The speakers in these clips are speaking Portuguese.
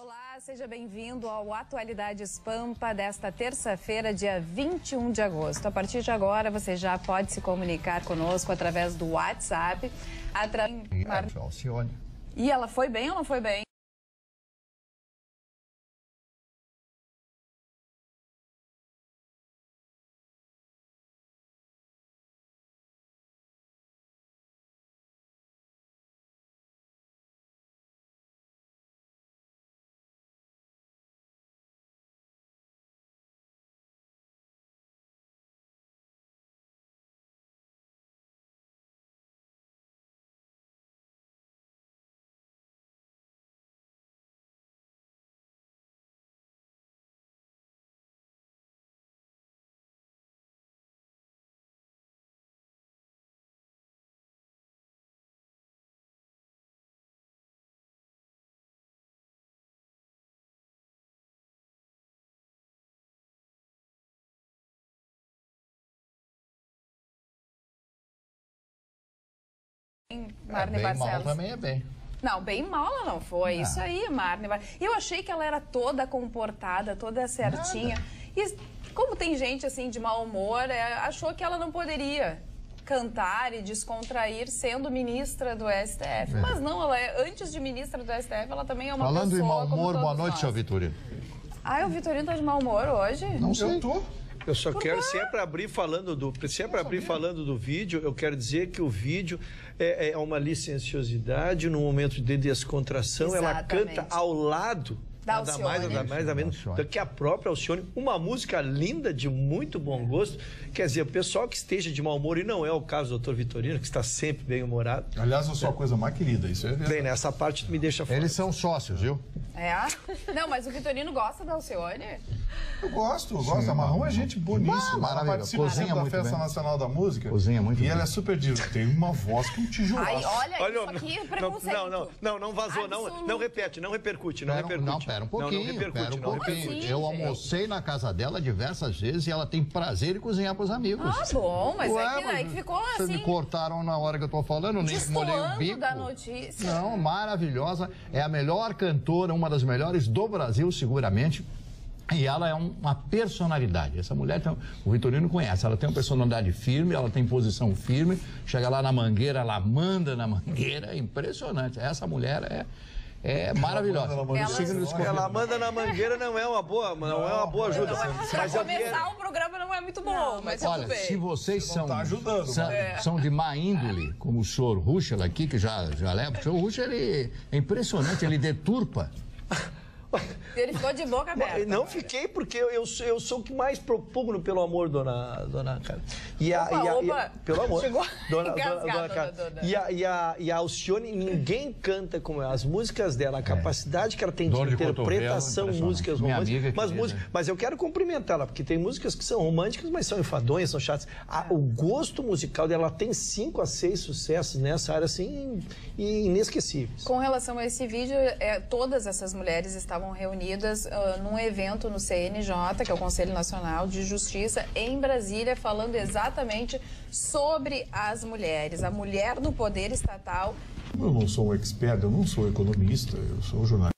Olá, seja bem-vindo ao Atualidades Pampa desta terça-feira, dia 21 de agosto. A partir de agora, você já pode se comunicar conosco através do WhatsApp. Alcione. E ela foi bem ou não foi bem? Marne bem Barcelos. mal também é bem. Não, bem mal ela não foi. Isso aí, Marne. Eu achei que ela era toda comportada, toda certinha. E como tem gente assim de mau humor, achou que ela não poderia cantar e descontrair sendo ministra do STF. Mas não, ela antes de ministra do STF, ela também é uma pessoa. Falando em mau humor, boa noite, nós. seu Vitorino. O Vitorino tá de mau humor hoje? Não sei. Eu só quero sempre abrir falando do vídeo. Eu quero dizer que o vídeo é uma licenciosidade num momento de descontração. Exatamente. Ela canta ao lado da nada mais nada menos do que a própria Alcione, uma música linda, de muito bom gosto. Quer dizer, o pessoal que esteja de mau humor, e não é o caso do doutor Vitorino, que está sempre bem-humorado. Aliás, eu sou a coisa mais querida, isso é verdade. Bem, nessa parte me deixa fora. Eles são sócios, viu? Não, mas o Vitorino gosta da Alcione? Eu gosto. A Marrom é gente boníssima. Ela Maravilha. participa Cozinha da muito Festa bem. Nacional da Música. Cozinha muito E bem. ela é super diva. Tem uma voz que um tijolo. Olha, isso aqui é preconceito. Não vazou, não repete, não repercute, não repercute. Não, pera um pouquinho. Não Pera um pouquinho. assim, Eu almocei na casa dela diversas vezes e ela tem prazer em cozinhar para os amigos. Bom, mas Ué, é que ficou Vocês me assim, cortaram na hora que eu tô falando, nem molhei o destoando bico. da notícia. Não, maravilhosa. É a melhor cantora, uma das melhores do Brasil, seguramente. E ela é uma personalidade. Essa mulher, o Vitorino conhece, ela tem uma personalidade firme, ela tem posição firme. Chega lá na mangueira, ela manda na mangueira. É impressionante. Essa mulher é maravilhosa. Ela manda na mangueira não é uma boa ajuda. Para começar, o programa não é muito bom, mas olha, tudo bem. se vocês são de má índole, como o senhor Ruschel aqui, que já leva, o senhor Ruschel, ele é impressionante, ele deturpa. Ele ficou de boca aberta. Não fiquei, porque eu sou o que mais propugno pelo amor, dona Carla. Pelo amor. Chegou dona Carla. E a Alcione, ninguém canta como ela. As músicas dela, a capacidade que ela tem de interpretação, músicas românticas. Mas eu quero cumprimentá-la, porque tem músicas que são românticas, mas são enfadonhas, são chatas. O gosto musical dela tem 5 a 6 sucessos nessa área, assim, inesquecíveis. Com relação a esse vídeo, todas essas mulheres estavam reunidas num evento no CNJ, que é o Conselho Nacional de Justiça, em Brasília, falando exatamente sobre as mulheres, a mulher no poder estatal. Eu não sou um expert, eu não sou economista, eu sou jornalista.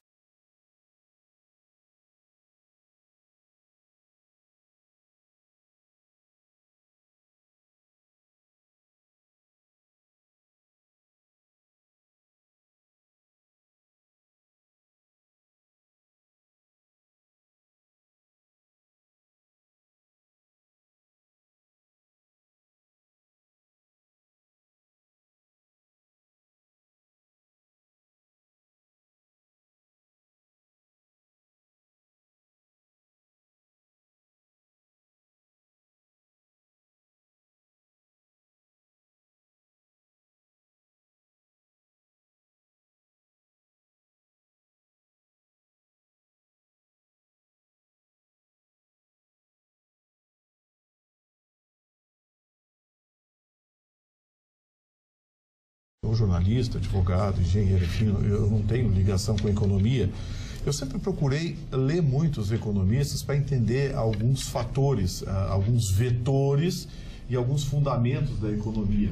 Sou jornalista, advogado, engenheiro, enfim, eu não tenho ligação com economia. Eu sempre procurei ler muitos economistas para entender alguns fatores, alguns vetores e alguns fundamentos da economia.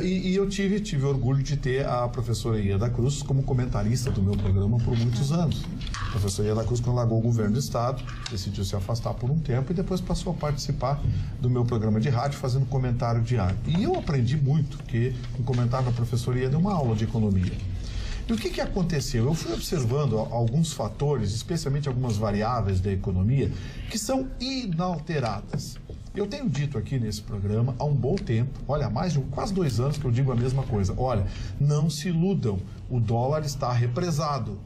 E eu tive orgulho de ter a professora Ieda Cruz como comentarista do meu programa por muitos anos. A professora Ieda Cruz, quando largou o governo do estado, decidiu se afastar por um tempo e depois passou a participar do meu programa de rádio fazendo comentário diário. E eu aprendi muito, porque um comentário da professora Ieda é uma aula de economia. E o que aconteceu? Eu fui observando alguns fatores, especialmente algumas variáveis da economia, que são inalteradas. Eu tenho dito aqui nesse programa há um bom tempo, olha, há mais de quase 2 anos que eu digo a mesma coisa. Olha, não se iludam, o dólar está represado.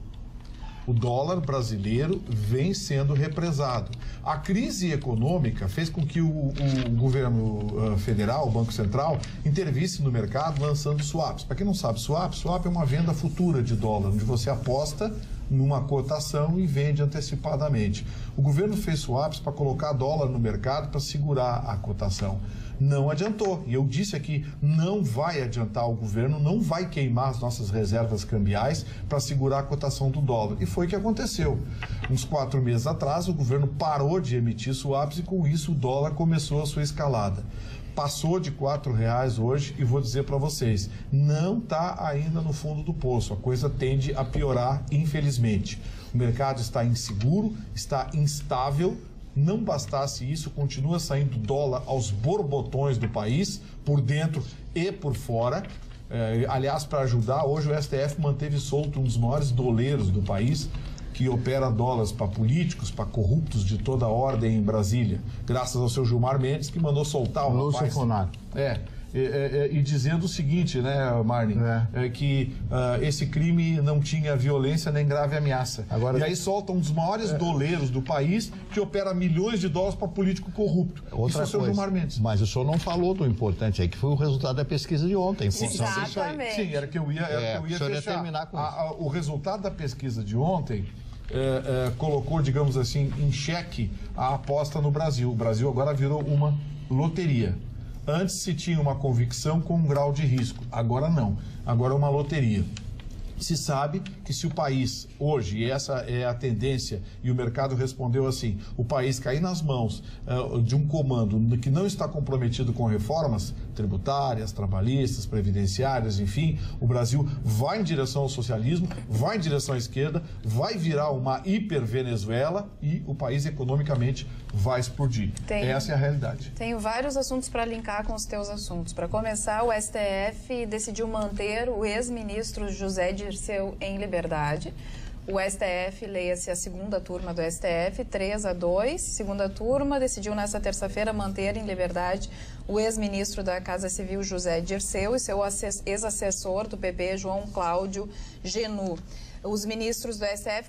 O dólar brasileiro vem sendo represado. A crise econômica fez com que o governo federal, o Banco Central, intervisse no mercado lançando swaps. Para quem não sabe, swap é uma venda futura de dólar, onde você aposta numa cotação e vende antecipadamente. O governo fez swaps para colocar dólar no mercado para segurar a cotação. Não adiantou. E eu disse aqui, não vai adiantar, o governo não vai queimar as nossas reservas cambiais para segurar a cotação do dólar. E foi o que aconteceu. Uns 4 meses atrás, o governo parou de emitir swaps e com isso o dólar começou a sua escalada. Passou de R$4 hoje e vou dizer para vocês, não está ainda no fundo do poço, a coisa tende a piorar, infelizmente. O mercado está inseguro, está instável, não bastasse isso, continua saindo dólar aos borbotões do país, por dentro e por fora. Aliás, para ajudar, hoje o STF manteve solto um dos maiores doleiros do país, que opera dólares para políticos, para corruptos de toda a ordem em Brasília, graças ao seu Gilmar Mendes, que mandou soltar o rapaz. E dizendo o seguinte, né, Marlin, que esse crime não tinha violência nem grave ameaça. E aí solta um dos maiores doleiros do país, que opera milhões de dólares para político corrupto. Outra Isso é o seu Gilmar Mendes. Mas o senhor não falou do importante aí, que foi o resultado da pesquisa de ontem. Sim, exatamente. Sim, era que eu ia fechar. Terminar com isso. O resultado da pesquisa de ontem colocou, digamos assim, em xeque a aposta no Brasil. O Brasil agora virou uma loteria. Antes se tinha uma convicção com um grau de risco, agora não. Agora é uma loteria. Se sabe que se o país, hoje, e essa é a tendência, e o mercado respondeu assim, o país cair nas mãos de um comando que não está comprometido com reformas tributárias, trabalhistas, previdenciárias, enfim, o Brasil vai em direção ao socialismo, vai em direção à esquerda, vai virar uma hiper-Venezuela e o país economicamente vai explodir. Essa é a realidade. Tenho vários assuntos para linkar com os teus assuntos. Para começar, o STF decidiu manter o ex-ministro José Dirceu em liberdade. O STF, leia-se a segunda turma do STF, 3-2. Segunda turma decidiu nesta terça-feira manter em liberdade o ex-ministro da Casa Civil José Dirceu e seu ex-assessor do PP, João Cláudio Genu. Os ministros do STF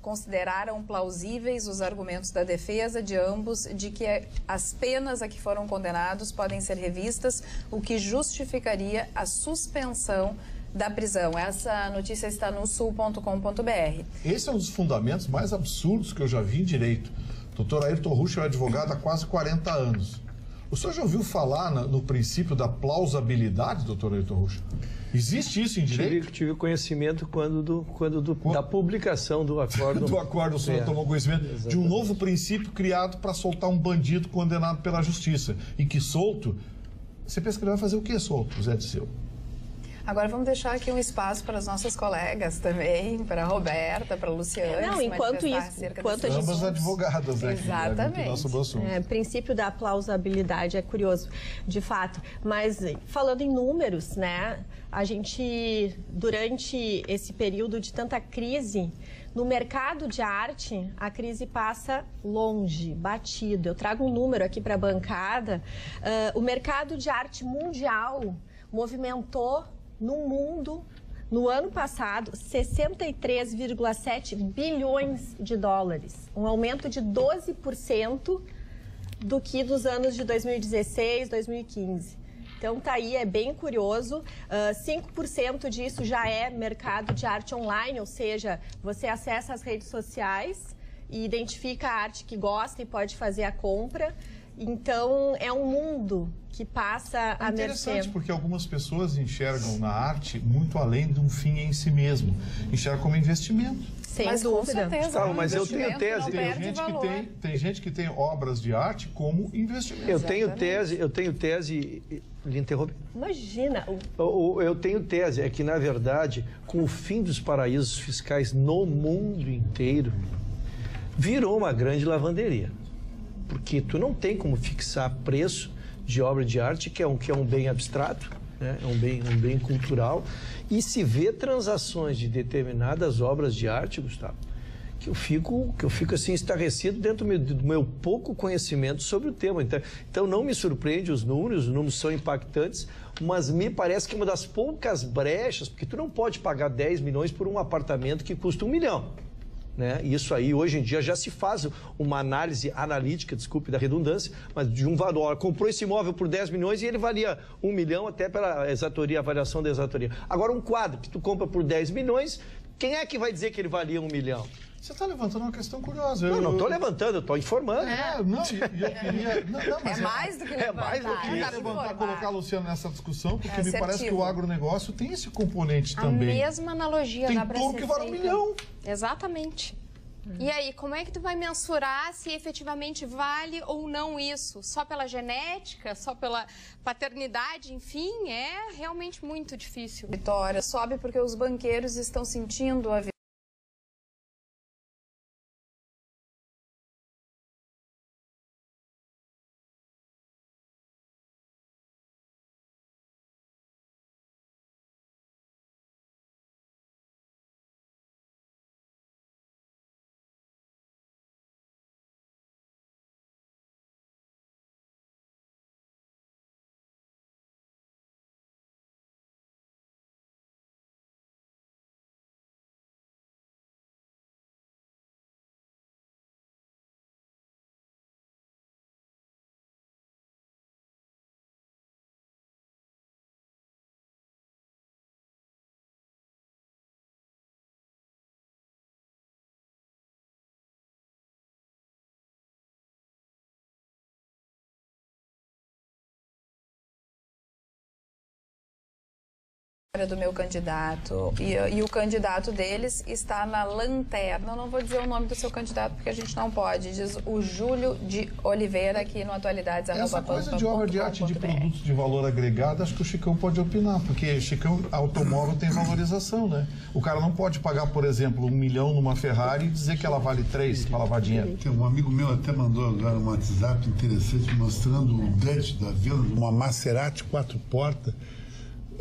consideraram plausíveis os argumentos da defesa de ambos de que as penas a que foram condenados podem ser revistas, o que justificaria a suspensão da prisão. Essa notícia está no sul.com.br. Esse é um dos fundamentos mais absurdos que eu já vi em direito. Doutor Ayrton Rusch é advogado há quase 40 anos. O senhor já ouviu falar no princípio da plausibilidade, doutor Ayrton Rusch? Existe isso em direito? Tive conhecimento da publicação do acordo. Do acordo, o senhor tomou conhecimento de um novo princípio criado para soltar um bandido condenado pela justiça. E que solto, você pensa que ele vai fazer o que solto, José Dirceu? Agora vamos deixar aqui um espaço para as nossas colegas também, para a Roberta, para a Luciane. Não, enquanto isso, ambas advogadas, né? Exatamente. O princípio da plausibilidade é curioso, de fato. Mas falando em números, né? A gente, durante esse período de tanta crise, no mercado de arte, a crise passa longe, batido. Eu trago um número aqui para a bancada. O mercado de arte mundial movimentou no mundo, no ano passado, 63,7 bilhões de dólares. Um aumento de 12% do que dos anos de 2016, 2015. Então, tá aí, é bem curioso. 5% disso já é mercado de arte online, ou seja, você acessa as redes sociais e identifica a arte que gosta e pode fazer a compra. Então, é um mundo que passa a mercê. É interessante, porque algumas pessoas enxergam na arte muito além de um fim em si mesmo. Enxergam como investimento. Sem mas dúvida. Com certeza, tá, mas eu tenho tese. Tem gente que tem obras de arte como investimento. Eu tenho tese, lhe interrompe. Imagina. Eu tenho tese, é que, na verdade, com o fim dos paraísos fiscais no mundo inteiro, virou uma grande lavanderia. Porque tu não tem como fixar preço de obra de arte, que é um bem abstrato, né? É um bem cultural, e se vê transações de determinadas obras de arte, Gustavo, que eu fico assim estarrecido dentro do meu pouco conhecimento sobre o tema. Então não me surpreende os números são impactantes, mas me parece que uma das poucas brechas, porque tu não pode pagar 10 milhões por um apartamento que custa 1 milhão. Né? Isso aí, hoje em dia, já se faz uma análise analítica, desculpe da redundância, mas de um valor. Comprou esse imóvel por 10 milhões e ele valia 1 milhão até pela exatoria, avaliação da exatoria. Agora, um quadro que tu compra por 10 milhões, quem é que vai dizer que ele valia 1 milhão? Você está levantando uma questão curiosa. Não estou levantando, eu estou informando. Mas é mais do que levantar. Eu queria levantar, colocar a Luciana nessa discussão, porque me parece que o agronegócio tem esse componente também. A mesma analogia tem dá para ser tudo que vale 1 milhão. Exatamente. E aí, como é que tu vai mensurar se efetivamente vale ou não isso? Só pela genética? Só pela paternidade? Enfim, é realmente muito difícil. Vitória, sobe porque os banqueiros estão sentindo a do meu candidato e o candidato deles está na lanterna. Eu não vou dizer o nome do seu candidato porque a gente não pode. Diz o Júlio de Oliveira aqui no Atualidades. Essa coisa de obra de arte de produtos de valor agregado, acho que o Chicão pode opinar, porque Chicão, automóvel tem valorização, né? O cara não pode pagar, por exemplo, 1 milhão numa Ferrari e dizer que ela vale 3 para lavar dinheiro. Tem um amigo meu até mandou agora um WhatsApp interessante mostrando o Dante da venda de uma Maserati 4 portas,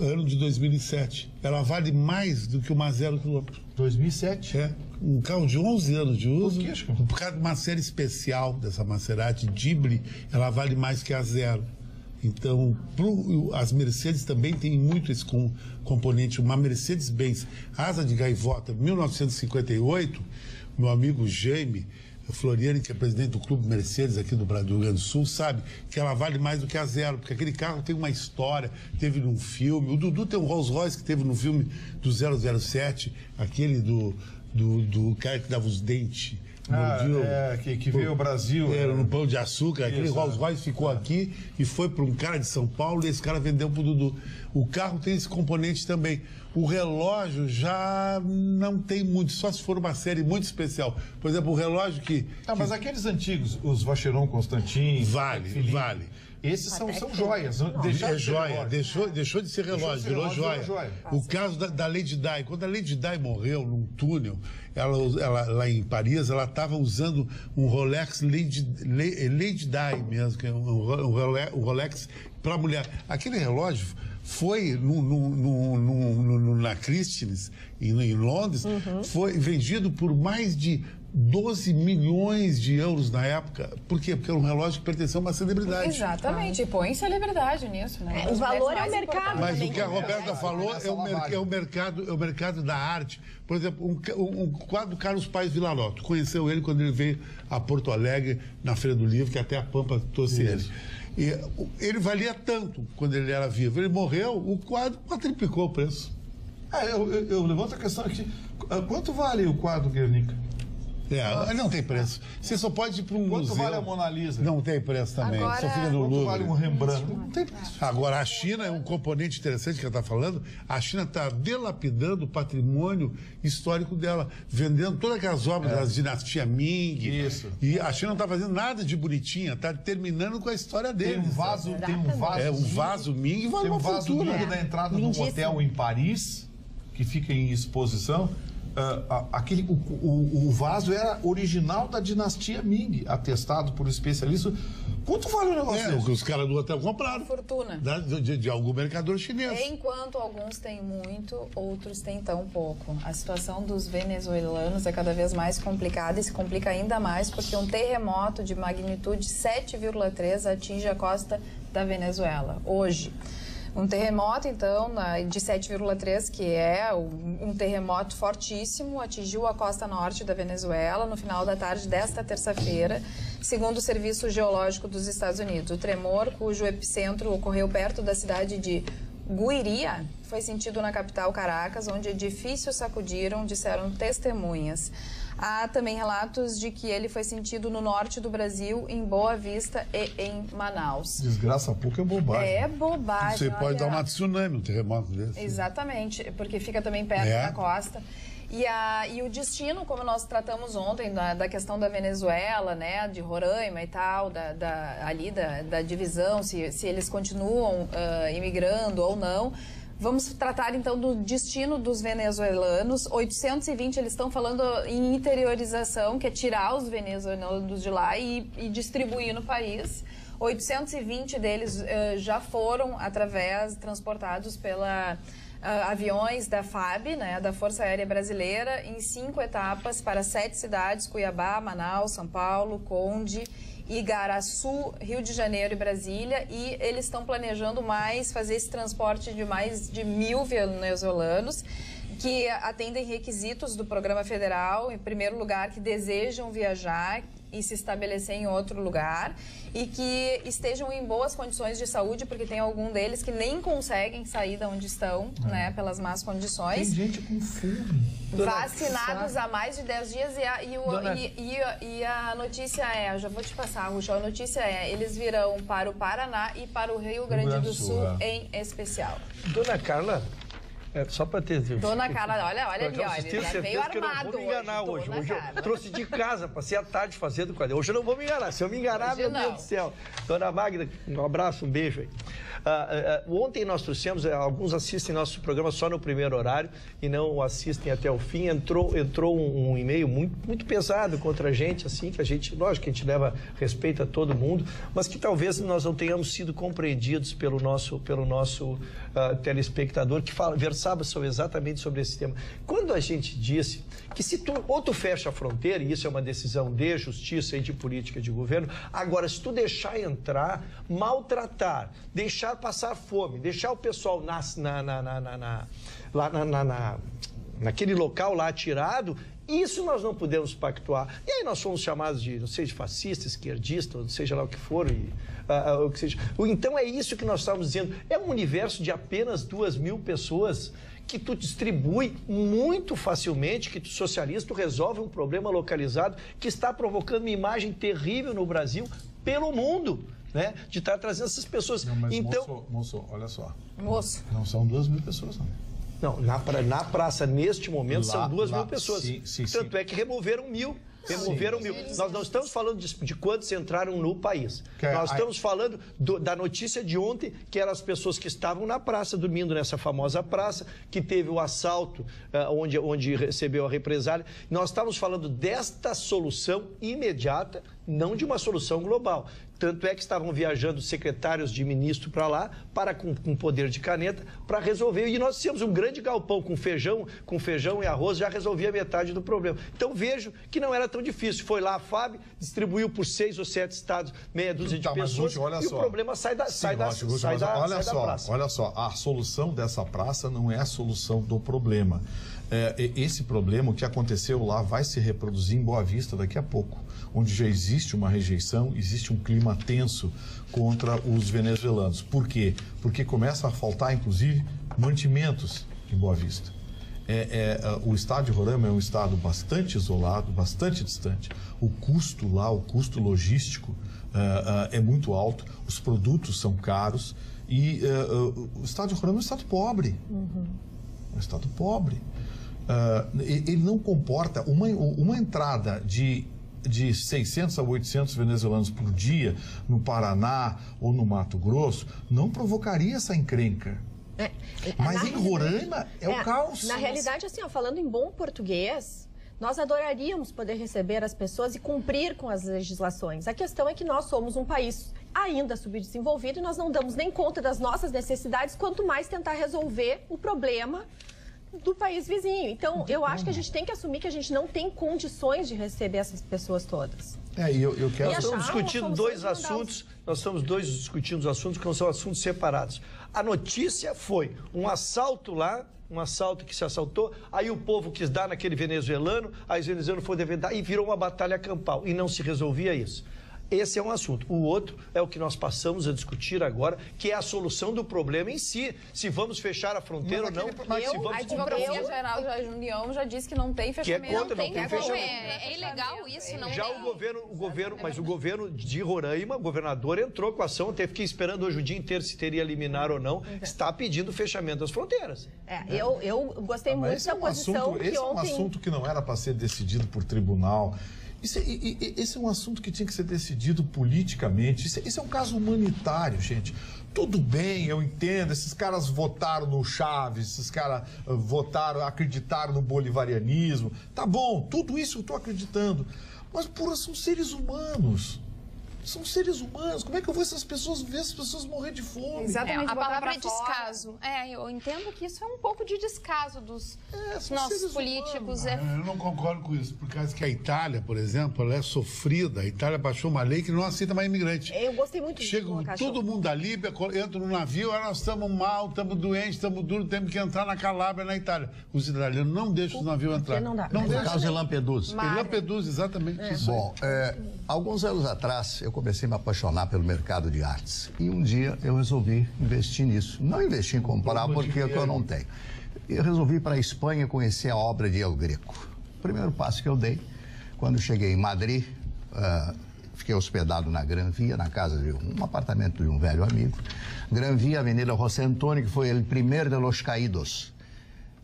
ano de 2007. Ela vale mais do que uma 0 quilômetro. 2007? É. Um carro de 11 anos de uso. Por quê, Chico? Por causa de uma série especial dessa Maserati Ghibli, ela vale mais que a 0. Então, as Mercedes também têm muito esse componente. Uma Mercedes-Benz Asa de Gaivota, 1958, meu amigo Jaime Floriani, que é presidente do Clube Mercedes aqui do Rio Grande do Sul, sabe que ela vale mais do que a 0, porque aquele carro tem uma história, teve num filme. O Dudu tem um Rolls Royce que teve no filme do 007, aquele do cara que dava os dentes. Que veio ao Brasil. Era no Pão de Açúcar. Aquele Rolls Royce ficou aqui e foi para um cara de São Paulo e esse cara vendeu para o Dudu. O carro tem esse componente também. O relógio já não tem muito, só se for uma série muito especial. Por exemplo, o relógio que... mas aqueles antigos, os Vacheron Constantin... Vale. Esses são joias. É joia. Deixou de ser relógio, virou joia. O caso da Lady Di. Quando a Lady Di morreu num túnel, ela lá em Paris, ela estava usando um Rolex Lady Di mesmo, que é um Rolex para mulher. Aquele relógio foi na Christie's, em Londres, foi vendido por mais de 12 milhões de euros na época. Por quê? Porque era um relógio que pertencia a uma celebridade. Exatamente. E põe celebridade nisso, né? O valor é o mercado. Mas o que a Roberta falou é o mercado da arte. Por exemplo, um quadro do Carlos Paes Villalobos. Conheceu ele quando ele veio a Porto Alegre, na Feira do Livro, que até a Pampa trouxe ele. E ele valia tanto quando ele era vivo. Ele morreu, o quadro quadruplicou o preço. Eu levanto a questão aqui. Quanto vale o quadro Guernica? Não tem preço. Você só pode ir para um museu. Quanto vale a Mona Lisa? Não tem preço também. Agora, só fica no Louvre. Quanto vale um Rembrandt? Não tem preço. Agora, a China é um componente interessante que ela está falando. A China está delapidando o patrimônio histórico dela, vendendo todas aquelas obras da dinastia Ming. Isso. E a China não está fazendo nada de bonitinha, está terminando com a história deles. Tem um vaso Ming vale tem um uma vaso fortuna. Ming na entrada de um hotel em Paris, que fica em exposição. O vaso era original da dinastia Ming, atestado por especialistas. Quanto vale o negócio desse? Os caras do hotel compraram. Fortuna. De algum mercador chinês. Enquanto alguns têm muito, outros têm tão pouco. A situação dos venezuelanos é cada vez mais complicada e se complica ainda mais porque um terremoto de magnitude 7,3 atinge a costa da Venezuela hoje. Um terremoto, então, de 7,3, que é um terremoto fortíssimo, atingiu a costa norte da Venezuela no final da tarde desta terça-feira, segundo o Serviço Geológico dos Estados Unidos. O tremor, cujo epicentro ocorreu perto da cidade de Guiria, foi sentido na capital Caracas, onde edifícios sacudiram, disseram testemunhas. Há também relatos de que ele foi sentido no norte do Brasil, em Boa Vista e em Manaus. Desgraça pouco é bobagem. É bobagem. Você pode dar uma tsunami, um terremoto desse. Exatamente, porque fica também perto da costa. E o destino, como nós tratamos ontem, da questão da Venezuela, né, de Roraima e tal, da divisão, se eles continuam imigrando ou não. Vamos tratar, então, do destino dos venezuelanos. 820, eles estão falando em interiorização, que é tirar os venezuelanos de lá e distribuir no país. 820 deles já foram, transportados pela aviões da FAB, né, da Força Aérea Brasileira, em 5 etapas para 7 cidades: Cuiabá, Manaus, São Paulo, Conde, Igaraçu, Rio de Janeiro e Brasília, e eles estão planejando fazer esse transporte de mais de 1.000 venezuelanos que atendem requisitos do programa federal, em primeiro lugar, que desejam viajar e se estabelecer em outro lugar e que estejam em boas condições de saúde, porque tem algum deles que nem conseguem sair de onde estão, né, pelas más condições. Tem gente com fome. Vacinados há mais de 10 dias e a notícia é, eu já vou te passar, Ruxa, a notícia é, eles virão para o Paraná e para o Rio Grande do Sul em especial. Dona Carla, só para ter... Dona Carla, olha ali, olha, ele já veio armado. Eu não vou me enganar hoje. Hoje eu trouxe de casa, passei a tarde fazendo quadrinho. Hoje eu não vou me enganar. Se eu me enganar, meu Deus do céu. Dona Magda, um abraço, um beijo aí. Ontem nós trouxemos, alguns assistem nosso programa só no primeiro horário e não assistem até o fim. Entrou um e-mail muito pesado contra a gente, assim, que a gente, lógico que a gente leva respeito a todo mundo, mas que talvez nós não tenhamos sido compreendidos pelo nosso telespectador, que versava exatamente sobre esse tema. Quando a gente disse que se tu fecha a fronteira, e isso é uma decisão de justiça e de política de governo, agora se tu deixar entrar, maltratar, deixar passar fome, deixar o pessoal naquele local lá atirado, isso nós não podemos pactuar. E aí nós fomos chamados de, não sei, de fascista, esquerdista, ou seja lá o que for, o que seja. Então é isso que nós estamos dizendo. É um universo de apenas 2.000 pessoas que tu distribui muito facilmente, que tu socializa, tu resolve um problema localizado que está provocando uma imagem terrível no Brasil, pelo mundo, né? De estar trazendo essas pessoas. Não, mas então, moço, olha só. Moço. Não são 2.000 pessoas, não. Não, na praça, neste momento, são 2.000 pessoas. Sim. Tanto é que removeram 1.000. Removeram 1.000. Nós não estamos falando de quantos entraram no país. Nós estamos falando da notícia de ontem, que eram as pessoas que estavam na praça, dormindo nessa famosa praça, que teve o assalto, onde recebeu a represália. Nós estamos falando desta solução imediata, não de uma solução global. Tanto é que estavam viajando secretários de ministro para lá, com poder de caneta, para resolver. E nós tínhamos um grande galpão com feijão e arroz, já resolvia metade do problema. Então vejo que não era tão difícil. Foi lá a FAB, distribuiu por 6 ou 7 estados, meia dúzia de pessoas, e o problema sai da praça. Olha só, a solução dessa praça não é a solução do problema. Esse problema, o que aconteceu lá, vai se reproduzir em Boa Vista daqui a pouco, onde já existe uma rejeição, existe um clima tenso contra os venezuelanos. Por quê? Porque começa a faltar, inclusive, mantimentos em Boa Vista. o estado de Roraima é um estado bastante isolado, bastante distante. O custo lá, o custo logístico é muito alto, os produtos são caros e o estado de Roraima é um estado pobre. É um estado pobre. Ele não comporta uma entrada de 600 a 800 venezuelanos por dia no Paraná ou no Mato Grosso, não provocaria essa encrenca. Mas em Roraima é o caos. Na realidade, assim, falando em bom português, nós adoraríamos poder receber as pessoas e cumprir com as legislações. A questão é que nós somos um país ainda subdesenvolvido e nós não damos nem conta das nossas necessidades, quanto mais tentar resolver o problema do país vizinho. Então, eu acho que a gente tem que assumir que a gente não tem condições de receber essas pessoas todas. Eu quero... Nós estamos discutindo dois assuntos, discutindo os assuntos que são assuntos separados. A notícia foi um assalto lá, um assalto que se assaltou, aí o povo quis dar naquele venezuelano, aí os venezuelanos foram defender e virou uma batalha campal, e não se resolvia isso. Esse é um assunto. O outro é o que nós passamos a discutir agora, que é a solução do problema em si. Se vamos fechar a fronteira ou não. A Advocacia Geral da União já disse que não tem fechamento. Que é contra, não tem fechamento. É ilegal isso, não já tem. O governo de Roraima, o governador entrou com a ação, teve que ir esperando hoje o dia inteiro se teria liminar ou não, está pedindo o fechamento das fronteiras. Eu gostei muito da posição que ontem... Esse é um assunto que não era para ser decidido por tribunal. Esse é um assunto que tinha que ser decidido politicamente. Esse é um caso humanitário, gente. Tudo bem, eu entendo. Esses caras votaram no Chaves, esses caras acreditaram no bolivarianismo. Tá bom, tudo isso eu estou acreditando. Mas, porra, são seres humanos. São seres humanos. Como é que eu vou ver essas pessoas morrer de fome? Exatamente. A palavra é descaso. Eu entendo que isso é um pouco de descaso dos nossos políticos. Eu não concordo com isso, por causa que a Itália, por exemplo, ela é sofrida. A Itália baixou uma lei que não aceita mais imigrante. Eu gostei muito disso. Chega todo mundo da Líbia, entra no navio, nós estamos mal, estamos doentes, estamos duros, temos que entrar na Calábria, na Itália. Os italianos não deixam o navio entrar. Não dá. No caso de Lampedusa. Lampedusa, exatamente. Bom, alguns anos atrás, eu comecei a me apaixonar pelo mercado de artes. E um dia eu resolvi investir nisso. Não investi em comprar porque eu não tenho. Eu resolvi ir para a Espanha conhecer a obra de El Greco. O primeiro passo que eu dei, quando cheguei em Madrid, fiquei hospedado na Gran Via, na casa de um apartamento de um velho amigo. Gran Via, Avenida José Antônio, que foi o primeiro de los caídos.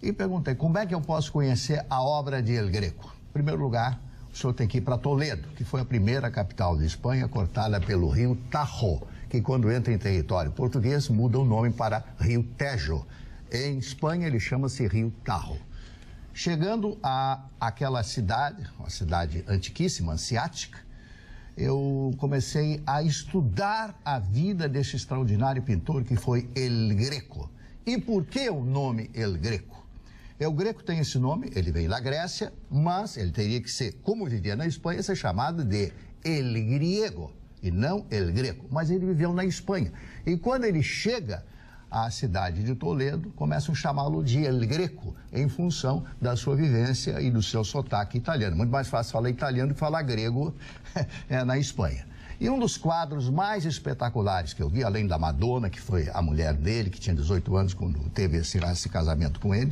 E perguntei, como é que eu posso conhecer a obra de El Greco? Em primeiro lugar, o senhor tem que ir para Toledo, que foi a primeira capital de Espanha, cortada pelo rio Tajo, que quando entra em território português muda o nome para Rio Tejo. Em Espanha ele chama-se Rio Tajo. Chegando àquela cidade, uma cidade antiquíssima, ansiática, eu comecei a estudar a vida desse extraordinário pintor que foi El Greco. E por que o nome El Greco? El Greco tem esse nome, ele vem da Grécia, mas ele teria que ser, como vivia na Espanha, ser chamado de El Griego e não El Greco. Mas ele viveu na Espanha. E quando ele chega à cidade de Toledo, começam a chamá-lo de El Greco, em função da sua vivência e do seu sotaque italiano. Muito mais fácil falar italiano do que falar grego na Espanha. E um dos quadros mais espetaculares que eu vi, além da Madonna, que foi a mulher dele, que tinha 18 anos quando teve esse casamento com ele,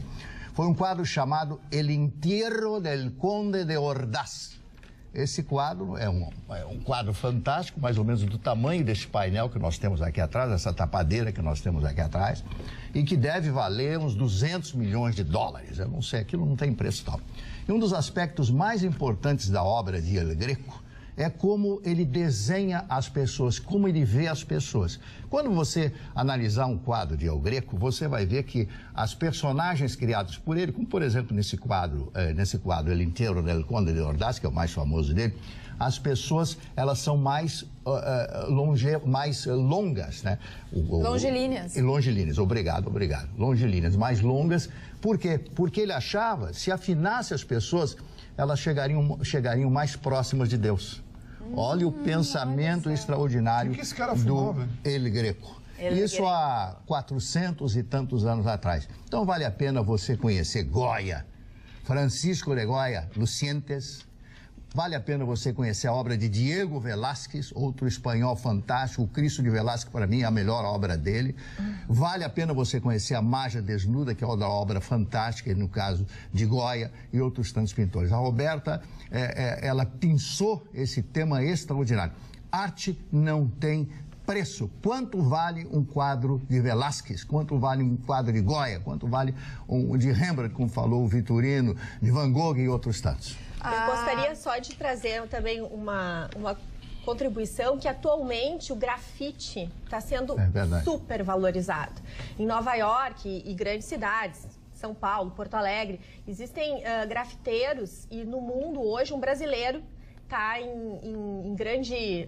foi um quadro chamado El Entierro del Conde de Ordaz. Esse quadro é um quadro fantástico, mais ou menos do tamanho desse painel que nós temos aqui atrás, essa tapadeira que nós temos aqui atrás, e que deve valer uns 200 milhões de dólares. Eu não sei, aquilo não tem preço tal. E um dos aspectos mais importantes da obra de El Greco é como ele desenha as pessoas, como ele vê as pessoas. Quando você analisar um quadro de El Greco, você vai ver que as personagens criadas por ele, como por exemplo nesse quadro El Entierro del Conde de Ordaz, que é o mais famoso dele, as pessoas, elas são mais longas, né? Longilíneas. Longilíneas, obrigado. Longilíneas, mais longas. Por quê? Porque ele achava, se afinasse as pessoas, elas chegariam mais próximas de Deus. Olha o pensamento extraordinário do El Greco. Isso há 400 e tantos anos atrás. Então vale a pena você conhecer Goya, Francisco de Goya, Lucientes, Vale a pena você conhecer a obra de Diego Velázquez, outro espanhol fantástico. O Cristo de Velázquez, para mim, é a melhor obra dele. Vale a pena você conhecer a Magia Desnuda, que é outra obra fantástica, no caso de Goya e outros tantos pintores. A Roberta, ela pensou esse tema extraordinário. Arte não tem preço. Quanto vale um quadro de Velázquez? Quanto vale um quadro de Goya? Quanto vale um de Rembrandt, como falou o Vitorino, de Van Gogh e outros tantos? Eu gostaria só de trazer também uma contribuição que atualmente o grafite está sendo super valorizado. Em Nova York e grandes cidades, São Paulo, Porto Alegre, existem grafiteiros e no mundo hoje um brasileiro está em grande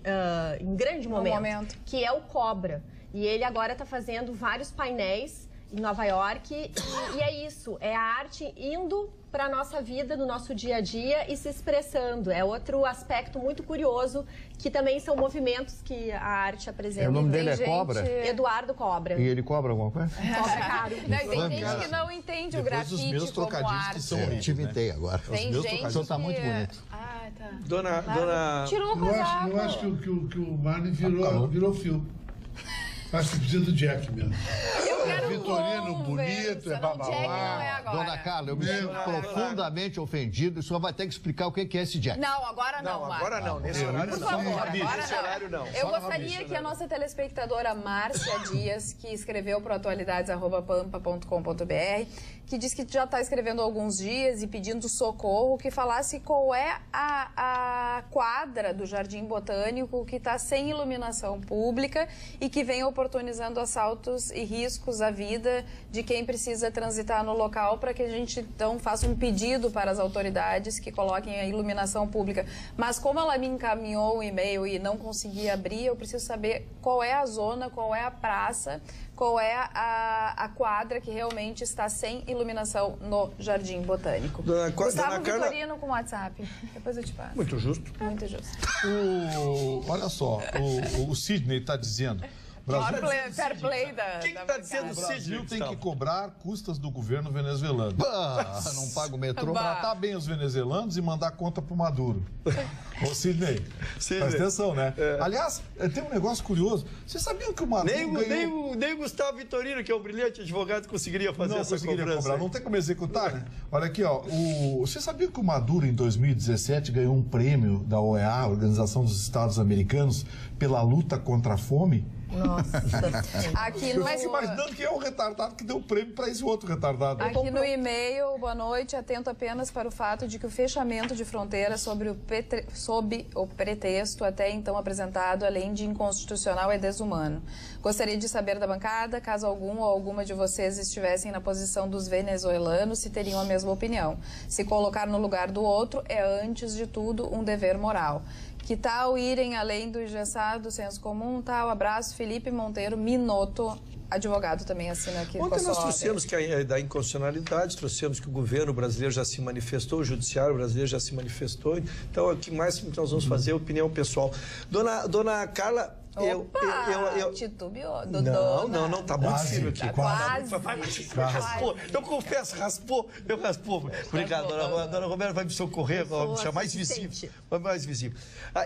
momento, que é o Cobra. E ele agora está fazendo vários painéis em Nova York e é isso, é a arte indo para a nossa vida, no nosso dia a dia e se expressando. É outro aspecto muito curioso, que também são movimentos que a arte apresenta. O nome dele é Cobra? Eduardo Cobra. E ele cobra alguma coisa? Cobra caro. Tem gente que não entende o grafite como arte. Que são eu te inventei agora. Tem gente que... tá muito bonito. Ah, tá. Dona... Tirou o casaco. Eu acho que o Marley virou fio. Acho que precisa do Jack mesmo. Vitorino bonito, é babalá. Dona Carla, eu me sinto profundamente ofendido. O senhor vai ter que explicar o que é esse Jack. Não, agora não, Marcos. Agora não, nesse horário não. Por favor, agora nesse horário não. Eu gostaria que a nossa telespectadora Márcia Dias, que escreveu para atualidades@pampa.com.br, que diz que já está escrevendo há alguns dias e pedindo socorro, que falasse qual é a quadra do Jardim Botânico que está sem iluminação pública e que vem oportunizando assaltos e riscos à vida de quem precisa transitar no local, para que a gente então faça um pedido para as autoridades que coloquem a iluminação pública. Mas como ela me encaminhou um e-mail e não consegui abrir, eu preciso saber qual é a zona, qual é a praça, qual é a quadra que realmente está sem iluminação no Jardim Botânico. Gustavo Vitorino com WhatsApp. Depois eu te passo. Muito justo. Muito justo. Olha só, o Sidney está dizendo... Fair play da... O que está dizendo o Brasil tem que cobrar custas do governo venezuelano. Não paga o metrô. Tratar bem os venezuelanos e mandar conta pro Maduro. Ô, Sidney, presta atenção, né? Aliás, tem um negócio curioso. Vocês sabiam que o Maduro nem o Gustavo Vitorino, que é um brilhante advogado, conseguiria fazer essa cobrança. Não tem como executar, né? Olha aqui, ó. Vocês sabiam que o Maduro, em 2017, ganhou um prêmio da OEA, Organização dos Estados Americanos, pela luta contra a fome? Nossa. Eu fico imaginando que é o retardado que deu o prêmio para esse outro retardado. Aqui no e-mail, boa noite, atento apenas para o fato de que o fechamento de fronteira sob o pretexto até então apresentado, além de inconstitucional, é desumano. Gostaria de saber da bancada, caso algum ou alguma de vocês estivessem na posição dos venezuelanos, se teriam a mesma opinião. Se colocar no lugar do outro é, antes de tudo, um dever moral. Que tal irem além do engessado, do senso comum? Tal, abraço, Felipe Monteiro Minotto, advogado também assina aqui. Ontem nós trouxemos da inconstitucionalidade, trouxemos que o governo brasileiro já se manifestou, o judiciário brasileiro já se manifestou. Então, o que mais nós vamos fazer é opinião pessoal. Dona Carla... titubeou. Não, tá muito firme aqui. Quase. Raspou. Eu confesso, raspou. Obrigado, dona Roberta vai me socorrer, vai me deixar mais visível.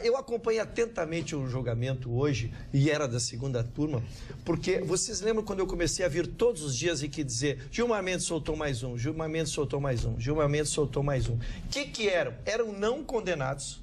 Eu acompanhei atentamente o julgamento hoje, e era da segunda turma, porque vocês lembram quando eu comecei a vir todos os dias e que dizer, Gilmar Mendes soltou mais um, Gilmar Mendes soltou mais um, Gilmar Mendes soltou mais um. O que eram? Eram não condenados,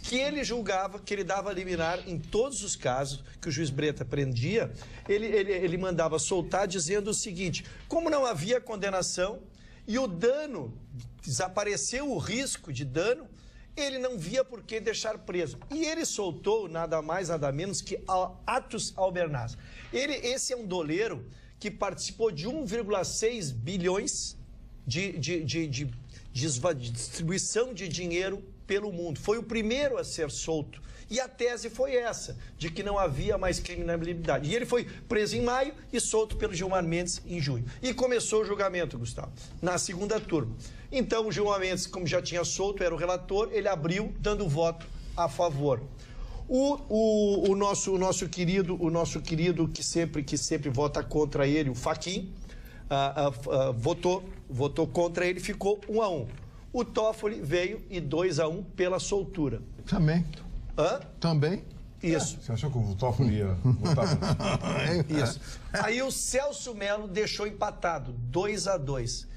que ele julgava, que ele dava liminar em todos os casos que o juiz Breta prendia, ele mandava soltar dizendo o seguinte, como não havia condenação e o dano, desapareceu o risco de dano, ele não via por que deixar preso. E ele soltou nada mais, nada menos que Atos Albernaz. Esse é um doleiro que participou de 1,6 bilhões de distribuição de dinheiro pelo mundo. Foi o primeiro a ser solto. E a tese foi essa, de que não havia mais criminalidade. E ele foi preso em maio e solto pelo Gilmar Mendes em junho. E começou o julgamento, Gustavo, na segunda turma. Então, o Gilmar Mendes, como já tinha solto, era o relator, ele abriu dando voto a favor. O nosso querido que sempre vota contra ele, o Fachin, votou contra ele, ficou 1-1. O Toffoli veio e 2-1 pela soltura. Também. Hã? Também. Isso. Você achou que o Toffoli ia votar? Isso. Aí o Celso Melo deixou empatado, 2-2.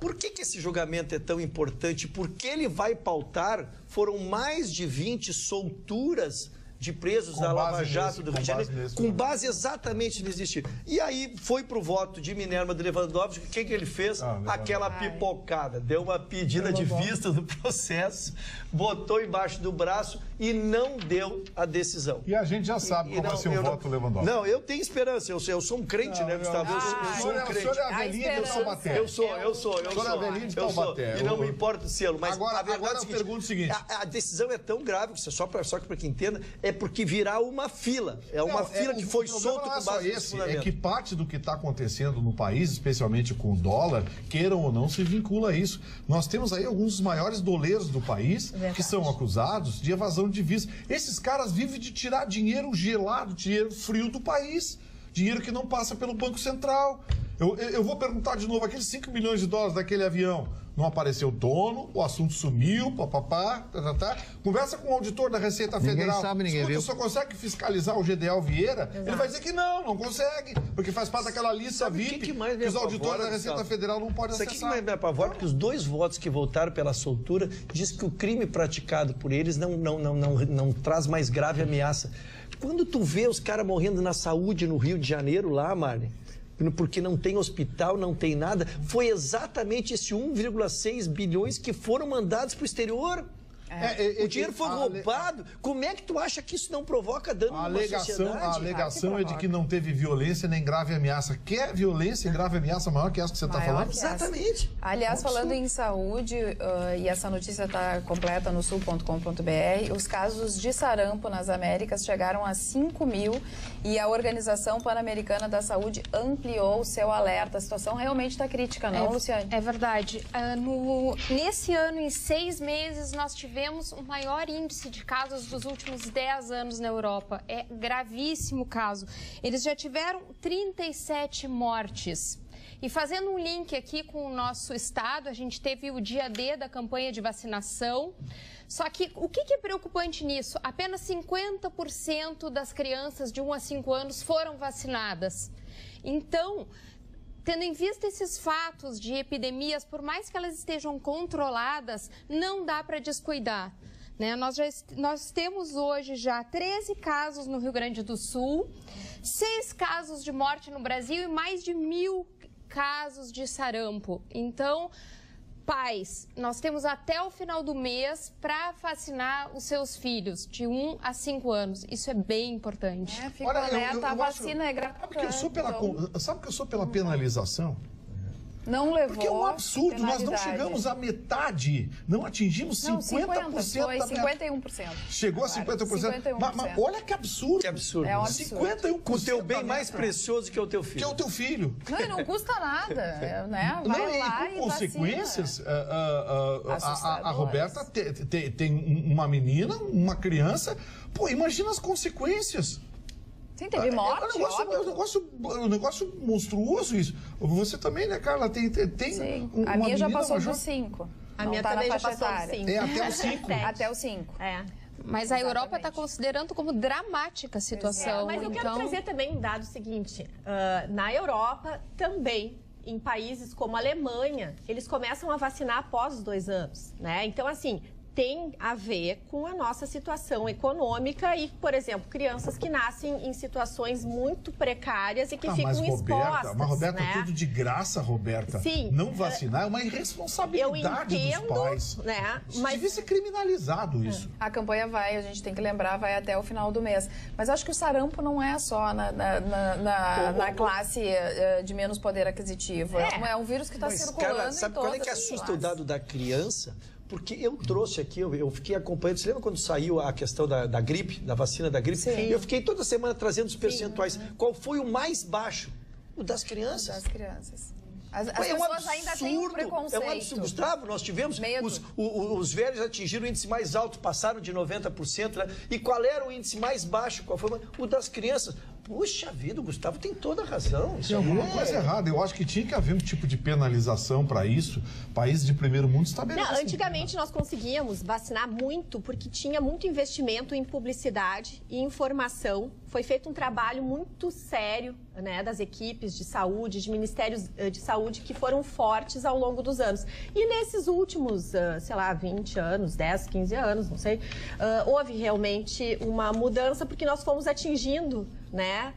Por que esse julgamento é tão importante? Porque ele vai pautar, foram mais de 20 solturas de presos da Lava Jato do Rio de Janeiro, com base exatamente nisso. E aí foi pro voto de Minerva de Lewandowski, o que ele fez? Aquela pipocada, deu uma pedida de vista do processo, botou embaixo do braço e não deu a decisão. E a gente já sabe como vai ser o voto do Lewandowski. Não, eu tenho esperança, eu sou um crente, né, Gustavo? Eu sou um crente. O senhor é a velhinha de Taubaté. Eu sou. O senhor é a velhinha de Taubaté. E não me importa o selo, mas agora, a verdade eu pergunto o seguinte. A decisão é tão grave, que só para quem entenda, é porque virá uma fila. É uma fila que foi solta com base nesse fundamento. É que parte do que está acontecendo no país, especialmente com o dólar, queiram ou não, se vincula a isso. Nós temos aí alguns dos maiores doleiros do país que são acusados de evasão de divisas. Esses caras vivem de tirar dinheiro gelado, dinheiro frio do país. Dinheiro que não passa pelo Banco Central. Eu vou perguntar de novo, aqueles 5 milhões de dólares daquele avião, não apareceu o dono, o assunto sumiu, papapá, Conversa com o auditor da Receita Federal. Ninguém sabe, ninguém viu. Só consegue fiscalizar o Gedeal Vieira? Exato. Ele vai dizer que não consegue, porque faz parte daquela lista VIP que os auditores da Receita Federal não podem acessar. Isso aqui que mais me apavora, porque os 2 votos que votaram pela soltura diz que o crime praticado por eles não traz mais grave ameaça. Quando tu vê os caras morrendo na saúde no Rio de Janeiro lá, Marne, porque não tem hospital, não tem nada, foi exatamente esse 1,6 bilhões que foram mandados para o exterior. O dinheiro foi roubado. Como é que tu acha que isso não provoca dano numa sociedade? A alegação é de que não teve violência nem grave ameaça. Quer violência e grave ameaça maior que essa que você está falando? Exatamente. Aliás, falando em saúde, e essa notícia está completa no sul.com.br, os casos de sarampo nas Américas chegaram a 5 mil e a Organização Pan-Americana da Saúde ampliou o seu alerta. A situação realmente está crítica, não, Luciane? É verdade. Nesse ano, em 6 meses, nós tivemos o maior índice de casos dos últimos 10 anos na Europa. É gravíssimo o caso. Eles já tiveram 37 mortes. E fazendo um link aqui com o nosso estado, a gente teve o dia D da campanha de vacinação. Só que o que é preocupante nisso? Apenas 50% das crianças de 1 a 5 anos foram vacinadas. Então, tendo em vista esses fatos de epidemias, por mais que elas estejam controladas, não dá para descuidar. Né? Nós temos hoje já 13 casos no Rio Grande do Sul, 6 casos de morte no Brasil e mais de 1.000 casos de sarampo. Então, pais, nós temos até o final do mês para vacinar os seus filhos de 1 a 5 anos. Isso é bem importante. Fica alerta, a vacina é gratuita. Sabe que eu sou pela penalização? Não levou. Porque é um absurdo, nós não chegamos à metade, não atingimos 50% foi 51%. Chegou a 50%. Mas olha que absurdo. Que absurdo. É um absurdo. 51%. O teu bem mais precioso que é o teu filho. Que é o teu filho. Não, e não custa nada, né? Vai lá e consequências, a Roberta tem uma menina, uma criança. Pô, imagina as consequências. Sim, teve morte, um negócio monstruoso isso. Você também, né, Carla? Tem Sim. A minha já passou dos 5. A minha também já passou dos 5. É até os 5. Até os 5. É. Mas a Europa está considerando como dramática a situação. Mas eu quero trazer também um dado seguinte. Na Europa também, em países como a Alemanha, eles começam a vacinar após os 2 anos, né? Então, assim, tem a ver com a nossa situação econômica e, por exemplo, crianças que nascem em situações muito precárias e que ficam expostas. Mas, Roberta, né? tudo de graça, Roberta. Sim. Não vacinar é uma irresponsabilidade dos pais. Né? Mas devia ser criminalizado isso. A campanha a gente tem que lembrar, vai até o final do mês. Mas acho que o sarampo não é só na classe de menos poder aquisitivo. É um vírus que está circulando cara, sabe em todas qual é que assusta o dado da criança? Porque eu trouxe aqui, eu fiquei acompanhando. Você lembra quando saiu a questão da gripe, da vacina da gripe? Sim. Eu fiquei toda semana trazendo os percentuais. Sim. Qual foi o mais baixo? O das crianças. Das crianças. As pessoas ainda têm um preconceito. É um absurdo. Gustavo, nós tivemos... Os velhos atingiram o índice mais alto, passaram de 90%. Né? E qual era o índice mais baixo? Qual foi? O das crianças. Puxa vida, o Gustavo tem toda a razão. Tem alguma coisa errada. Eu acho que tinha que haver um tipo de penalização para isso. Países de primeiro mundo estabelecem. Antigamente nós conseguíamos vacinar muito porque tinha muito investimento em publicidade e informação. Foi feito um trabalho muito sério, né, das equipes de saúde, de ministérios de saúde que foram fortes ao longo dos anos. E nesses últimos, sei lá, 20 anos, 10, 15 anos, não sei, houve realmente uma mudança porque nós fomos atingindo, né,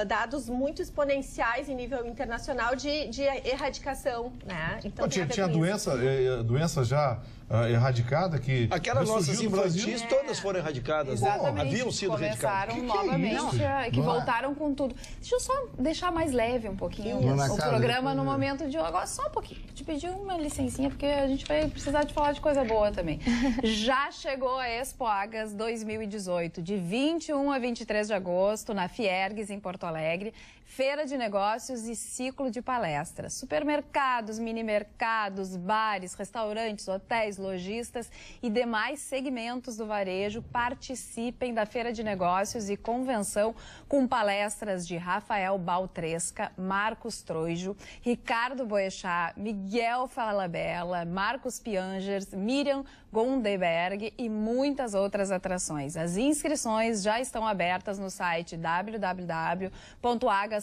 dados muito exponenciais em nível internacional de erradicação, né? Então, tinha doença já erradicada que... Aquelas nossas infantis todas foram erradicadas. Exatamente. Haviam sido erradicadas. Começaram novamente, que voltaram com tudo. Deixa eu só deixar mais leve um pouquinho o programa no momento de... Agora, só um pouquinho. Te pedi uma licencinha, porque a gente vai precisar de falar de coisa boa também. Já chegou a Expo Agas 2018, de 21 a 23 de agosto, na Fiergues, em Porto Alegre. Feira de negócios e ciclo de palestras. Supermercados, mini-mercados, bares, restaurantes, hotéis, lojistas e demais segmentos do varejo participem da Feira de Negócios e Convenção com palestras de Rafael Baltresca, Marcos Troijo, Ricardo Boechat, Miguel Falabella, Marcos Piangers, Miriam Gondeberg e muitas outras atrações. As inscrições já estão abertas no site www.agas.com.br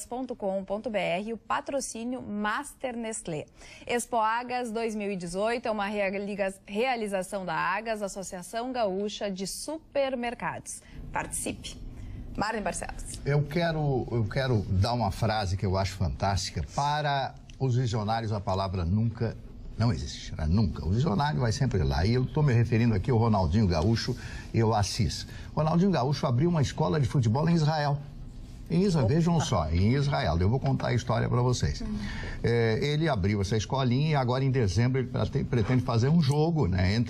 e o patrocínio Master Nestlé. Expo Agas 2018 é uma realização da Agas, Associação Gaúcha de Supermercados. Participe. Marlene Barcelos. Eu quero dar uma frase que eu acho fantástica. Para os visionários, a palavra nunca não existe, né? Nunca. O visionário vai sempre lá. E eu estou me referindo aqui ao Ronaldinho Gaúcho e ao Assis. Ronaldinho Gaúcho abriu uma escola de futebol em Israel. Em Israel, vejam só, em Israel, eu vou contar a história para vocês. Ele abriu essa escolinha e agora em dezembro ele pretende fazer um jogo, né?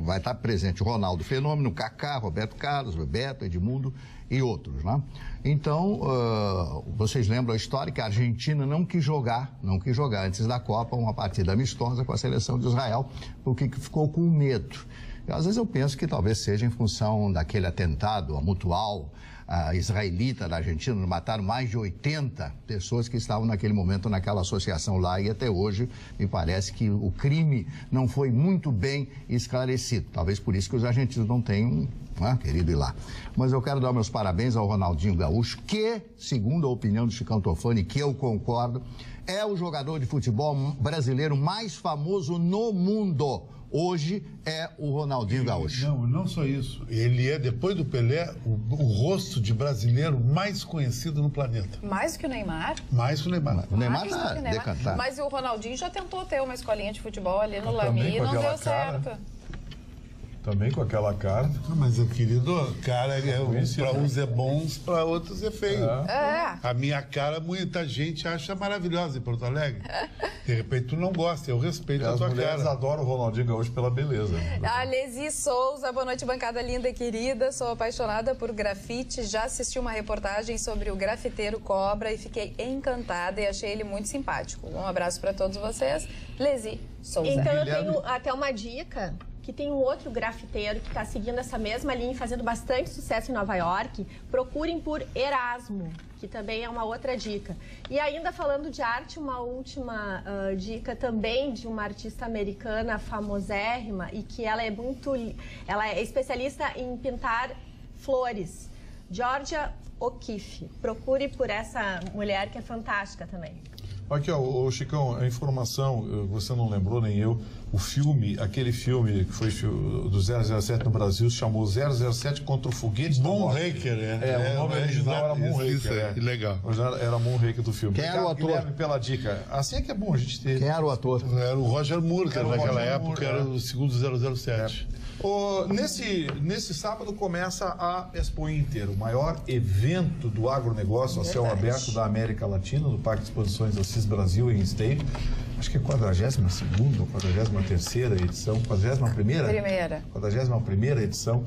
Vai estar presente o Ronaldo Fenômeno, Kaká, Roberto Carlos, Bebeto, Edmundo e outros, né? Então, vocês lembram a história que a Argentina não quis jogar antes da Copa uma partida amistosa com a seleção de Israel, porque ficou com medo. Às vezes eu penso que talvez seja em função daquele atentado a Mutual, a israelita da Argentina, mataram mais de 80 pessoas que estavam naquele momento naquela associação lá e até hoje me parece que o crime não foi muito bem esclarecido. Talvez por isso que os argentinos não tenham querido ir lá. Mas eu quero dar meus parabéns ao Ronaldinho Gaúcho, que, segundo a opinião do Chicão Tofani, que eu concordo, é o jogador de futebol brasileiro mais famoso no mundo. Hoje é o Ronaldinho Gaúcho. Não só isso. Ele é, depois do Pelé, o rosto de brasileiro mais conhecido no planeta. Mais do que o Neymar? Mais que o Neymar. O Neymar está decantado. Mas o Ronaldinho já tentou ter uma escolinha de futebol ali no Lami e não deu certo. Também com aquela cara. Mas, querido, cara, para uns é bom, para outros é feio. A minha cara, muita gente acha maravilhosa em Porto Alegre. De repente, tu não gosta, eu respeito a tua cara. As mulheres adoram o Ronaldinho Gaúcho pela beleza. A Lesi Souza, boa noite, bancada linda e querida. Sou apaixonada por grafite. Já assisti uma reportagem sobre o grafiteiro Cobra e fiquei encantada e achei ele muito simpático. Um abraço para todos vocês. Lesi Souza. Então, eu tenho até uma dica. Que tem um outro grafiteiro que está seguindo essa mesma linha e fazendo bastante sucesso em Nova York. Procurem por Erasmo, que também é uma outra dica. E ainda falando de arte, uma última dica também de uma artista americana famosérrima e que ela é especialista em pintar flores. Georgia O'Keeffe. Procure por essa mulher que é fantástica também. Aqui, ó, Chicão, a informação, você não lembrou, nem eu, aquele filme que foi do 007 no Brasil, se chamou 007 contra o Foguete. Moonraker, o nome original era Moonraker. Legal. Era Moonraker do filme. Quem era o ator? Guilherme, pela dica. Assim é que é bom a gente ter. Quem era o ator? Era o Roger Moore, que naquela época era o segundo 007. Nesse sábado começa a Expo Inter, o maior evento do agronegócio a céu aberto da América Latina, no Parque de Exposições Assis Brasil em Esteio. acho que é 42ª ou 43ª edição, 41ª edição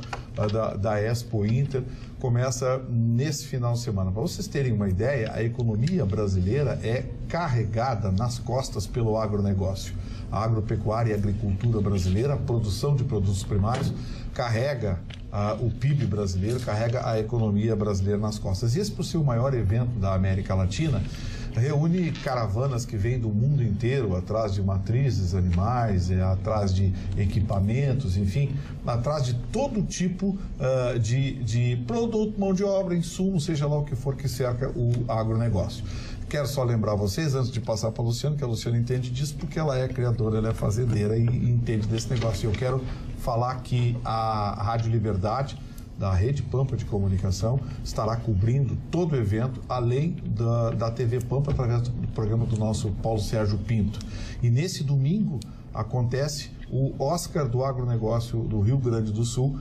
da Expo Inter, começa nesse final de semana. Para vocês terem uma ideia, a economia brasileira é carregada nas costas pelo agronegócio. A agropecuária e a agricultura brasileira, a produção de produtos primários, carrega o PIB brasileiro, carrega a economia brasileira nas costas. E esse, por ser o maior evento da América Latina, reúne caravanas que vêm do mundo inteiro, atrás de matrizes animais, atrás de equipamentos, enfim, atrás de todo tipo de produto, mão de obra, insumo, seja lá o que for que cerca o agronegócio. Quero só lembrar vocês, antes de passar para a Luciana, que a Luciana entende disso porque ela é criadora, ela é fazendeira e entende desse negócio. Eu quero falar que a Rádio Liberdade, da Rede Pampa de Comunicação, estará cobrindo todo o evento, além da TV Pampa, através do programa do nosso Paulo Sérgio Pinto. E nesse domingo acontece o Oscar do Agronegócio do Rio Grande do Sul,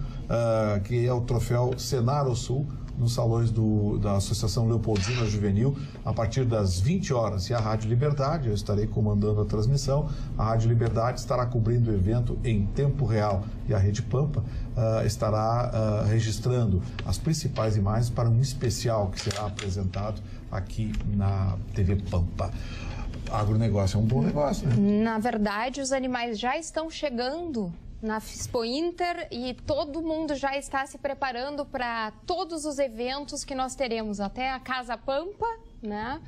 que é o troféu Senaro Sul, nos salões da Associação Leopoldina Juvenil, a partir das 20 horas. E a Rádio Liberdade, eu estarei comandando a transmissão, a Rádio Liberdade estará cobrindo o evento em tempo real. E a Rede Pampa estará registrando as principais imagens para um especial que será apresentado aqui na TV Pampa. Agronegócio é um bom negócio, né? Na verdade, os animais já estão chegando na Expo Inter e todo mundo já está se preparando para todos os eventos que nós teremos, até a Casa Pampa, né?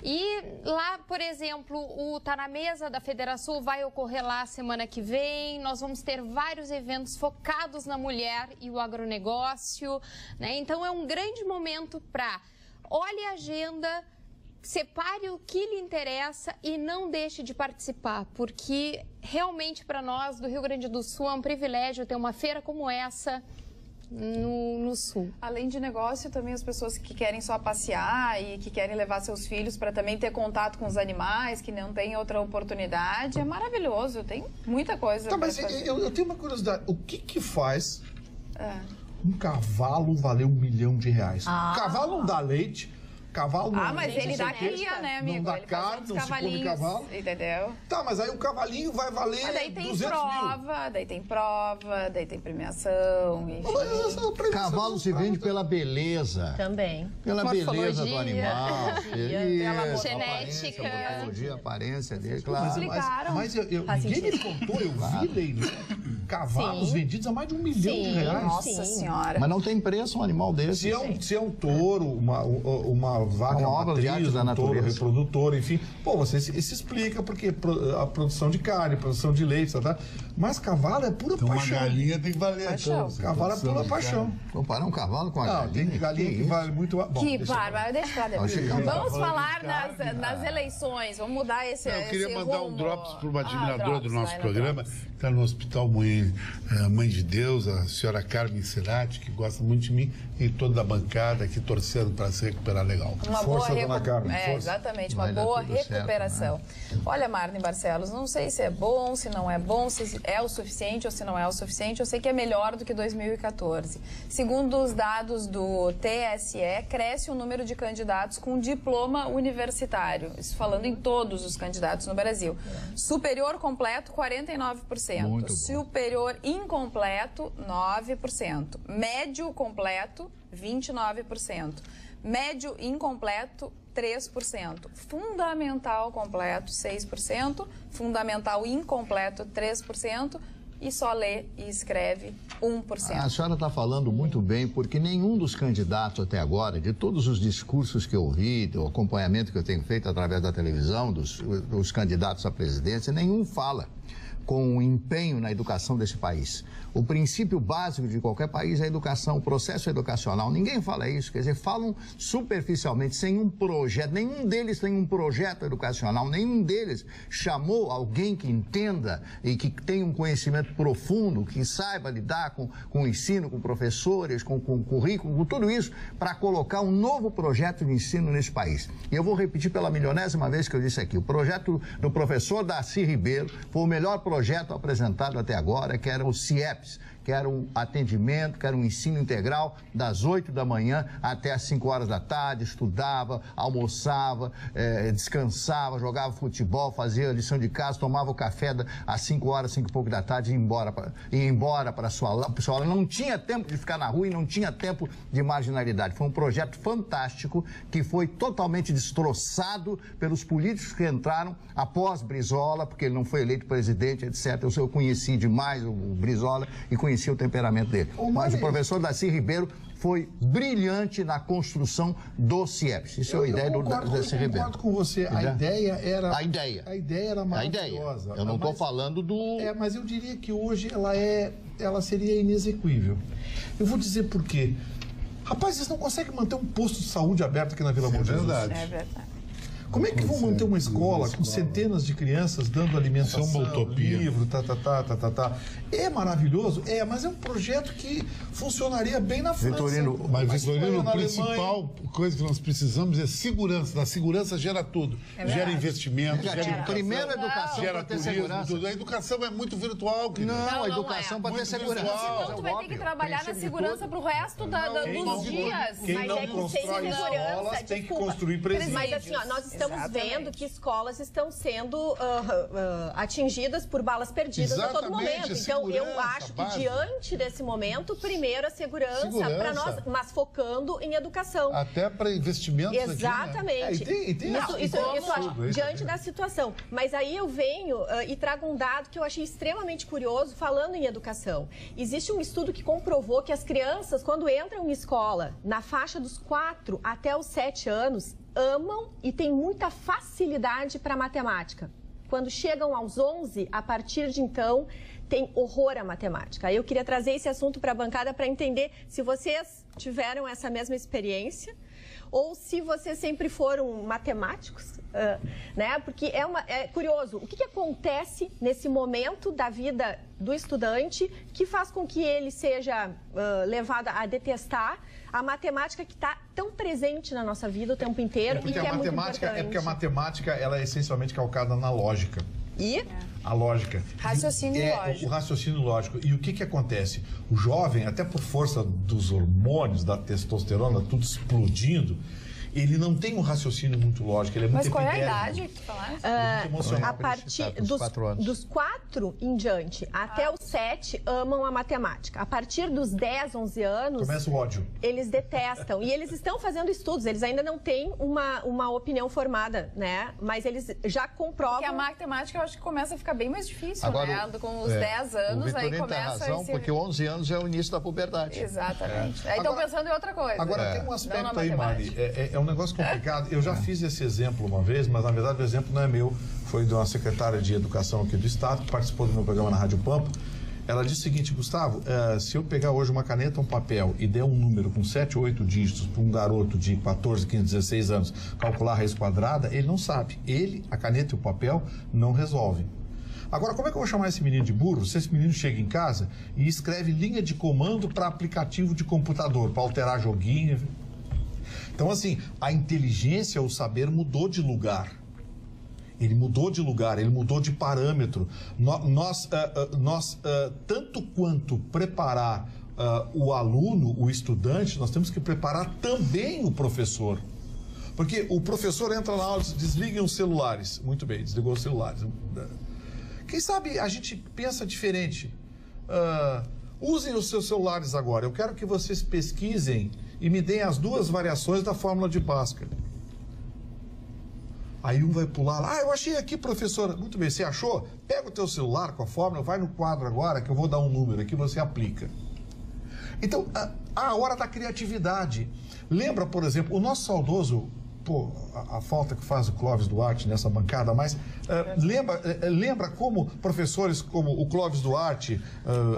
E lá, por exemplo, o Tá na Mesa da Federação vai ocorrer lá semana que vem. Nós vamos ter vários eventos focados na mulher e o agronegócio, né? Então é um grande momento para olhe a agenda, separe o que lhe interessa e não deixe de participar, porque realmente para nós do Rio Grande do Sul é um privilégio ter uma feira como essa no Sul. Além de negócio, também as pessoas que querem só passear e que querem levar seus filhos para também ter contato com os animais, que não tem outra oportunidade, é maravilhoso, tem muita coisa. Tá, mas eu tenho uma curiosidade, o que faz um cavalo valer R$1 milhão? Cavalo não dá leite. Cavalo não, mas ele dá cria, né, amigo? Não dá carne, não se come cavalo. Entendeu? Tá, mas aí o cavalinho vai valer 200 mil. Daí tem prova, daí tem premiação. Cavalo se vende pela beleza. Também. Pela beleza do animal. Pela genética. Morfologia, aparência dele, claro. Mas ninguém me contou, eu vi leilão. Cavalos vendidos a mais de R$1 milhão. Nossa Senhora. Mas não tem preço um animal desse. Se é um touro, uma vaca matriz, um touro reprodutor, enfim. Pô, você se explica porque a produção de carne, produção de leite, tá? Mas cavalo é pura paixão. Uma galinha tem que valer paixão. Cavalo é pura paixão. Comparar um cavalo com a galinha? Tem galinha que vale muito... Bom, que bárbaro, deixa pra depois. Vamos falar nas eleições, vamos mudar esse Eu queria mandar um drops para uma admiradora drops, do nosso programa, que está no Hospital Mãe de Deus, a senhora Carmen Cerati, que gosta muito de mim, e toda a bancada aqui torcendo para se recuperar legal. Uma força, boa dona Carmen, força. Exatamente, uma boa recuperação. Certo, né? Olha, Marne Barcelos, não sei se é bom, se não é bom, se é o suficiente ou se não é o suficiente, eu sei que é melhor do que 2014. Segundo os dados do TSE, cresce o número de candidatos com diploma universitário, isso falando em todos os candidatos no Brasil. Superior completo, 49%. Superior incompleto, 9%. Médio completo, 29%. Médio incompleto, 3%. Fundamental completo, 6%. Fundamental incompleto, 3%. E só lê e escreve 1%. A senhora está falando muito bem, porque nenhum dos candidatos até agora, de todos os discursos que eu vi, do acompanhamento que eu tenho feito através da televisão, dos candidatos à presidência, nenhum fala com o empenho na educação desse país. O princípio básico de qualquer país é a educação, o processo educacional. Ninguém fala isso, quer dizer, falam superficialmente, sem um projeto. Nenhum deles tem um projeto educacional, nenhum deles chamou alguém que entenda e que tenha um conhecimento profundo, que saiba lidar com o ensino, com professores, com currículo, com tudo isso, para colocar um novo projeto de ensino nesse país. E eu vou repetir pela milionésima vez que eu disse aqui, o projeto do professor Darcy Ribeiro foi o melhor projeto projeto apresentado até agora, que era o CIEPS, que era um atendimento, que era um ensino integral das 8 da manhã até as 5 horas da tarde, estudava, almoçava, descansava, jogava futebol, fazia lição de casa, tomava o café às 5 horas, 5 e pouco da tarde e ia embora para a sua aula. Não tinha tempo de ficar na rua e não tinha tempo de marginalidade. Foi um projeto fantástico que foi totalmente destroçado pelos políticos que entraram após Brizola, porque ele não foi eleito presidente, etc. Eu conheci demais o Brizola e conheci o temperamento dele. Mas o professor Darcy Ribeiro foi brilhante na construção do CIEPS. Isso é a ideia do Darcy Ribeiro. Eu concordo com você. A ideia era... A ideia era maravilhosa. Eu não estou falando do... mas eu diria que hoje ela seria inexequível. Eu vou dizer por quê. Rapaz, vocês não conseguem manter um posto de saúde aberto aqui na Vila Bom Jesus. É verdade. Como é que vão manter uma escola com centenas de crianças dando alimentação, livro, É maravilhoso? Mas é um projeto que funcionaria bem na França. Vitorino, a principal coisa que nós precisamos é segurança. A segurança gera tudo. Gera investimento, gera educação. Primeiro, a educação gera turismo, tudo. A educação é muito virtual, querido. Não, a educação pode ter segurança. Senão tu vai ter que trabalhar na segurança pro resto dos dias. Quem não constrói escolas tem que construir presídios. Mas assim, nós estamos vendo que escolas estão sendo atingidas por balas perdidas a todo momento. Então, eu acho que diante desse momento, primeiro a segurança. Para nós, mas focando em educação. Até para investimentos. Exatamente. Isso diante da situação. Mas aí eu venho e trago um dado que eu achei extremamente curioso, falando em educação. Existe um estudo que comprovou que as crianças, quando entram em escola, na faixa dos 4 até os 7 anos, amam e têm muita facilidade para matemática. Quando chegam aos 11, a partir de então, tem horror à matemática. Eu queria trazer esse assunto para a bancada para entender se vocês tiveram essa mesma experiência ou se vocês sempre foram matemáticos, né? Porque é curioso, o que acontece nesse momento da vida do estudante que faz com que ele seja levado a detestar a matemática que está tão presente na nossa vida o tempo inteiro e que é muito importante. É porque a matemática ela é essencialmente calcada na lógica. E? A lógica. Raciocínio lógico. O raciocínio lógico. E o que acontece? O jovem, até por força dos hormônios, da testosterona, tudo explodindo, ele não tem um raciocínio muito lógico, ele é muito epidérmico. Mas qual é a idade que tu falaste? A partir dos 4 em diante até os 7 amam a matemática. A partir dos 10, 11 anos... Começa o ódio. Eles detestam. E eles estão fazendo estudos, eles ainda não têm uma opinião formada, né? Mas eles já comprovam... Porque a matemática eu acho que começa a ficar bem mais difícil, agora, né? Com os 10 anos, aí começa tem razão, porque 11 anos é o início da puberdade. Exatamente. Aí estão pensando em outra coisa. Agora, tem um aspecto aí, Mari, é um negócio complicado. Eu já fiz esse exemplo uma vez, mas na verdade o exemplo não é meu, foi de uma secretária de Educação aqui do Estado, que participou do meu programa na Rádio Pampa. Ela disse o seguinte: Gustavo, se eu pegar hoje uma caneta, um papel e der um número com 7 ou 8 dígitos para um garoto de 14, 15, 16 anos calcular a raiz quadrada, ele não sabe. A caneta e o papel não resolvem. Agora, como é que eu vou chamar esse menino de burro se esse menino chega em casa e escreve linha de comando para aplicativo de computador, para alterar joguinho? Então, assim, a inteligência, o saber mudou de lugar. Ele mudou de lugar, ele mudou de parâmetro. Nós tanto quanto preparar o aluno, o estudante, nós temos que preparar também o professor. Porque o professor entra na aula e diz: desliguem os celulares. Muito bem, desligou os celulares. Quem sabe a gente pensa diferente. Usem os seus celulares agora. Eu quero que vocês pesquisem e me deem as 2 variações da fórmula de Bhaskara. Aí um vai pular lá: eu achei aqui, professora. Muito bem, você achou? Pega o teu celular com a fórmula, vai no quadro agora que eu vou dar um número aqui, você aplica. Então, a hora da criatividade. Lembra, por exemplo, o nosso saudoso... a falta que faz o Clóvis Duarte nessa bancada, mas lembra como professores como o Clóvis Duarte,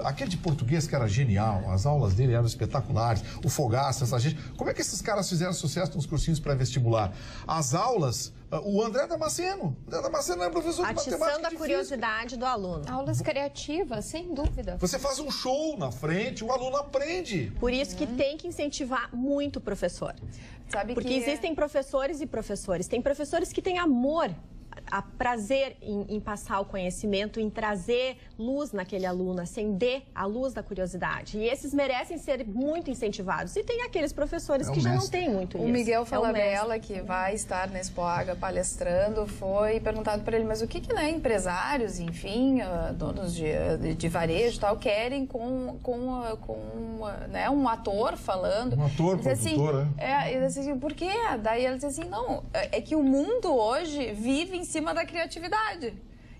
aquele de português que era genial, as aulas dele eram espetaculares, o Fogaça, essa gente, como é que esses caras fizeram sucesso nos cursinhos pré-vestibular? As aulas, o André Damasceno é professor de matemática. Atiçando a curiosidade do aluno. Aulas criativas, sem dúvida. Você faz um show na frente, o aluno aprende. Por isso que tem que incentivar muito o professor. Porque existem professores e professores. Tem professores que têm amor prazer em passar o conhecimento, em trazer luz naquele aluno, acender a luz da curiosidade. E esses merecem ser muito incentivados. E tem aqueles professores que já não têm muito isso. O Miguel Falabella, que vai estar na Expoaga palestrando, foi perguntado para ele, mas o que né, empresários, enfim, donos de varejo e tal, querem com né, um ator falando? Um ator, produtor, ele disse assim, por quê? Daí ele disse assim, não, é que o mundo hoje vive em cima da criatividade.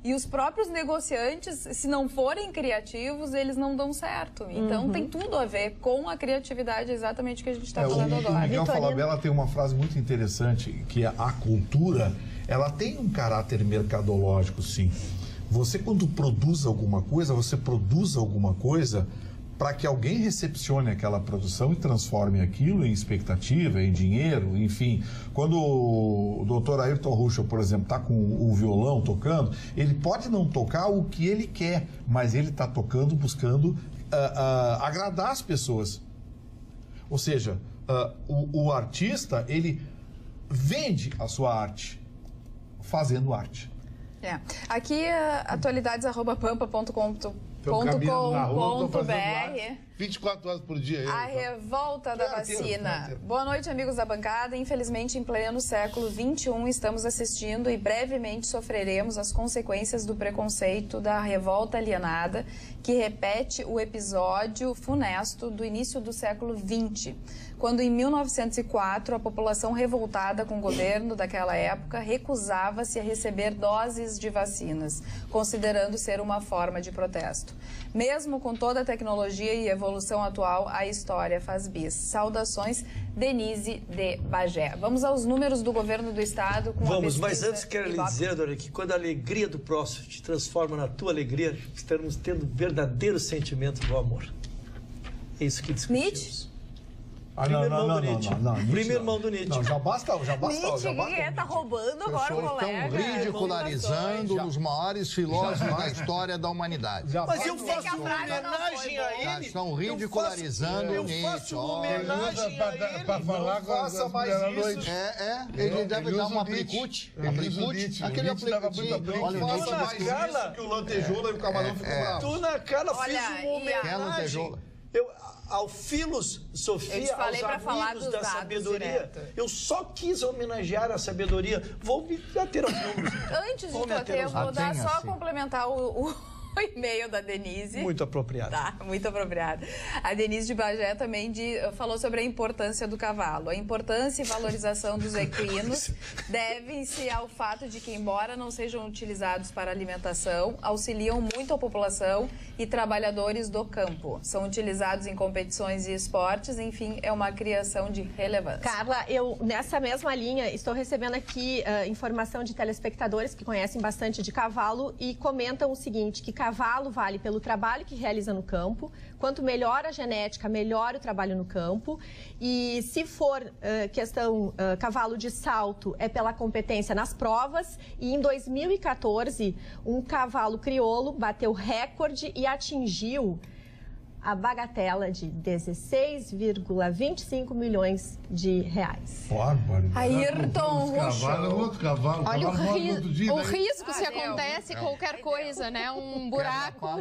E os próprios negociantes, se não forem criativos, eles não dão certo. Então, tem tudo a ver com a criatividade, exatamente o que a gente está falando agora. O Miguel Falabella tem uma frase muito interessante, que é a cultura, ela tem um caráter mercadológico, sim. Você, quando produz alguma coisa para que alguém recepcione aquela produção e transforme aquilo em expectativa, em dinheiro, enfim. Quando o Dr. Ayrton Ruschel, por exemplo, está com o violão tocando, ele pode não tocar o que ele quer, mas ele está tocando, buscando agradar as pessoas. Ou seja, o artista, ele vende a sua arte, fazendo arte. Aqui, atualidades@pampa.com.br. 24 horas por dia. A revolta da vacina. Boa noite, amigos da bancada. Infelizmente, em pleno século XXI, estamos assistindo e brevemente sofreremos as consequências do preconceito da revolta alienada, que repete o episódio funesto do início do século XX, quando em 1904 a população revoltada com o governo daquela época recusava-se a receber doses de vacinas, considerando ser uma forma de protesto. Mesmo com toda a tecnologia e evolução atual, a história faz bis. Saudações, Denise de Bagé. Vamos aos números do governo do estado. Mas antes quero lhe dizer, Dora, que quando a alegria do próximo te transforma na tua alegria, estamos tendo verdadeiro sentimento do amor. É isso que discutimos. Primeiro irmão do Nietzsche. Não, já basta. Nietzsche tá roubando agora o colega. Estão ridicularizando os maiores filósofos da história da humanidade. Mas eu faço uma homenagem a ele. Estão ridicularizando o Nietzsche. Eu faço uma homenagem a ele. Para falar com essa mais isso. Ele deve dar uma aplicute. Aquele aplicute. Olha, faça mais isso que o lantejoula e o camarão ficam bravos. Tu na cara fiz uma homenagem. Ao filosofia, aos amigos da sabedoria. Eu só quis homenagear a sabedoria. Vou me ater aos números. Antes de bater, eu vou dar só complementar o e-mail da Denise. Muito apropriado. Tá, muito apropriado. A Denise de Bagé também falou sobre a importância do cavalo. A importância e valorização dos equinos devem-se ao fato de que, embora não sejam utilizados para alimentação, auxiliam muito a população e trabalhadores do campo. São utilizados em competições e esportes, enfim, é uma criação de relevância. Carla, eu nessa mesma linha estou recebendo aqui informação de telespectadores que conhecem bastante de cavalo e comentam o seguinte, que cavalo vale pelo trabalho que realiza no campo. Quanto melhor a genética, melhor o trabalho no campo. E se for questão cavalo de salto, é pela competência nas provas. E em 2014, um cavalo crioulo bateu recorde e atingiu a bagatela de 16,25 milhões de reais. Ayrton Ruschel. Olha o risco se acontece qualquer coisa, né? Um buraco,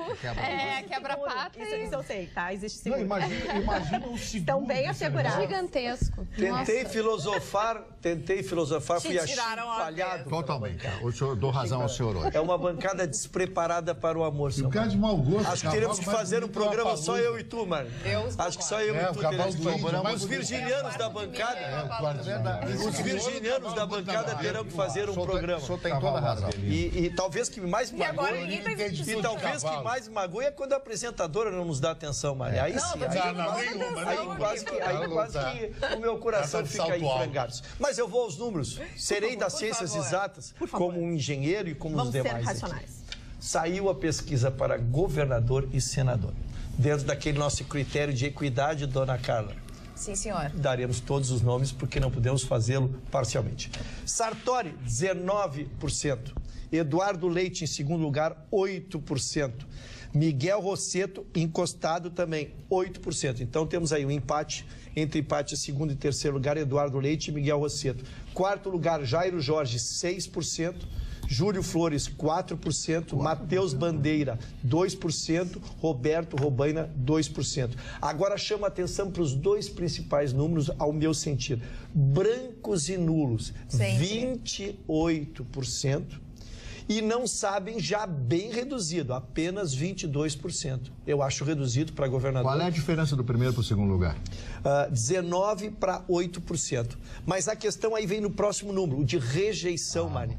quebra-pata. Isso eu sei, tá? Existe seguro. Imagina um seguro. Estão bem assegurados. Gigantesco. Tentei filosofar, fui achincalhado. Totalmente. Eu dou razão ao senhor hoje. É uma bancada despreparada para o amor, senhor. Cara de mau gosto. Acho que teremos que fazer um programa só eu e tu, Mário. Acho que só eu e tu teremos que fazer. Os virginianos da bancada. Os virginianos da bancada terão que fazer um programa. O senhor tem toda a razão. E talvez que mais magoe. E talvez que mais magoe é quando a apresentadora não nos dá atenção, Mário. Aí sim. Aí quase que o meu coração fica aí em frangalhos. Mas eu vou aos números. Serei das ciências exatas como um engenheiro e como os demais. Vamos ser racionais. Saiu a pesquisa para governador e senador. Dentro daquele nosso critério de equidade, dona Carla. Sim, senhor. Daremos todos os nomes porque não podemos fazê-lo parcialmente. Sartori, 19%. Eduardo Leite, em segundo lugar, 8%. Miguel Rosseto, encostado também, 8%. Então temos aí um empate, entre empate segundo e terceiro lugar, Eduardo Leite e Miguel Rosseto. Quarto lugar, Jairo Jorge, 6%. Júlio Flores, 4%, Matheus Bandeira, 2%, Roberto Robaina, 2%. Agora chama atenção para os dois principais números, ao meu sentido. Brancos e nulos, 28%. E não sabem, já bem reduzido, apenas 22%. Eu acho reduzido para governador. Qual é a diferença do primeiro para o segundo lugar? 19% para 8%. Mas a questão aí vem no próximo número, o de rejeição, Mari.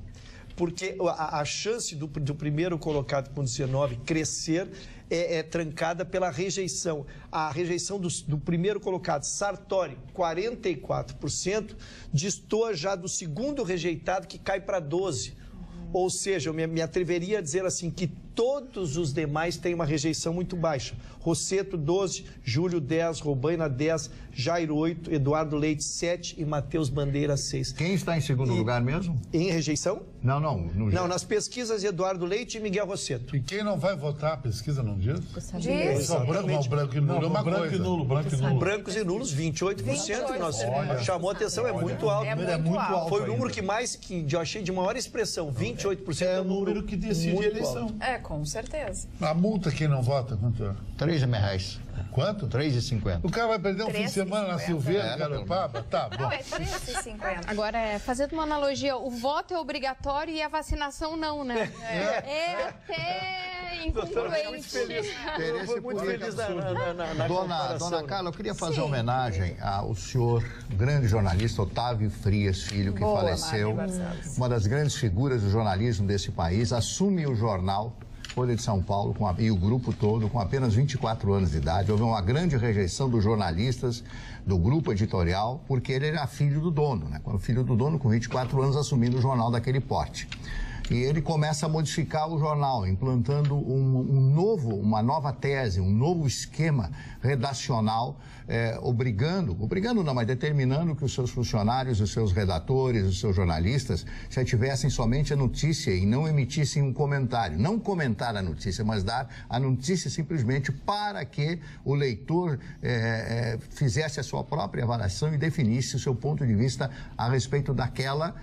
Porque a chance do primeiro colocado com 19 crescer é trancada pela rejeição. A rejeição do primeiro colocado, Sartori, 44%, destoa já do segundo rejeitado, que cai para 12%. Ou seja, eu me atreveria a dizer assim que todos os demais têm uma rejeição muito baixa. Rosseto, 12%, Júlio, 10%, Robaina, 10%, Jairo, 8%, Eduardo Leite, 7% e Matheus Bandeira, 6%. Quem está em segundo lugar mesmo? Em rejeição? Não. Não, nas pesquisas, Eduardo Leite e Miguel Rosseto. E quem não vai votar, a pesquisa não diz? Diz. Só branco e nulo é uma coisa. Brancos e nulos, 28%. Chamou a atenção, é muito alto. É muito alto. Foi o número que eu achei de maior expressão, 28%. É o número que decide a eleição. Com certeza. A multa, quem não vota, quanto é? R$3,00. Quanto? R$3,50. O cara vai perder um fim de semana na Silveira, Garopaba? Tá bom. Não, é R$3,50. Agora, fazendo uma analogia, o voto é obrigatório e a vacinação não, né? É até incongruente. Eu fui muito feliz na Dona Carla, eu queria fazer homenagem ao senhor, grande jornalista Otávio Frias Filho, que faleceu. Uma das grandes figuras do jornalismo desse país, assume o jornal Folha de São Paulo e o grupo todo com apenas 24 anos de idade. Houve uma grande rejeição dos jornalistas do grupo editorial, porque ele era filho do dono, né? Quando o filho do dono, com 24 anos, assumindo o jornal daquele porte. E ele começa a modificar o jornal, implantando uma nova tese, um novo esquema redacional, determinando que os seus funcionários, os seus redatores, os seus jornalistas já tivessem somente a notícia e não emitissem um comentário. Não comentar a notícia, mas dar a notícia simplesmente para que o leitor fizesse a sua própria avaliação e definisse o seu ponto de vista a respeito daquela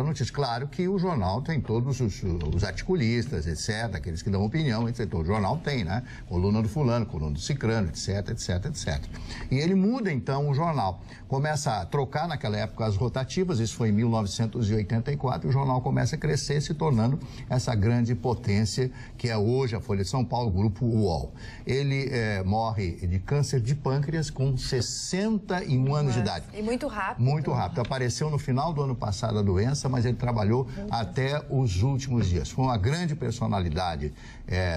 notícia. Claro que o jornal tem todos os articulistas, etc., aqueles que dão opinião, etc. O jornal tem, né? Coluna do fulano, coluna do cicrano, etc., etc., etc. E ele muda, então, o jornal. Começa a trocar, naquela época, as rotativas, isso foi em 1984, e o jornal começa a crescer, se tornando essa grande potência que é hoje a Folha de São Paulo, o Grupo UOL. Ele morre de câncer de pâncreas com 61 anos de idade. E muito rápido. Muito rápido. Apareceu no final do ano passado a doença, mas ele trabalhou até os últimos dias. Foi uma grande personalidade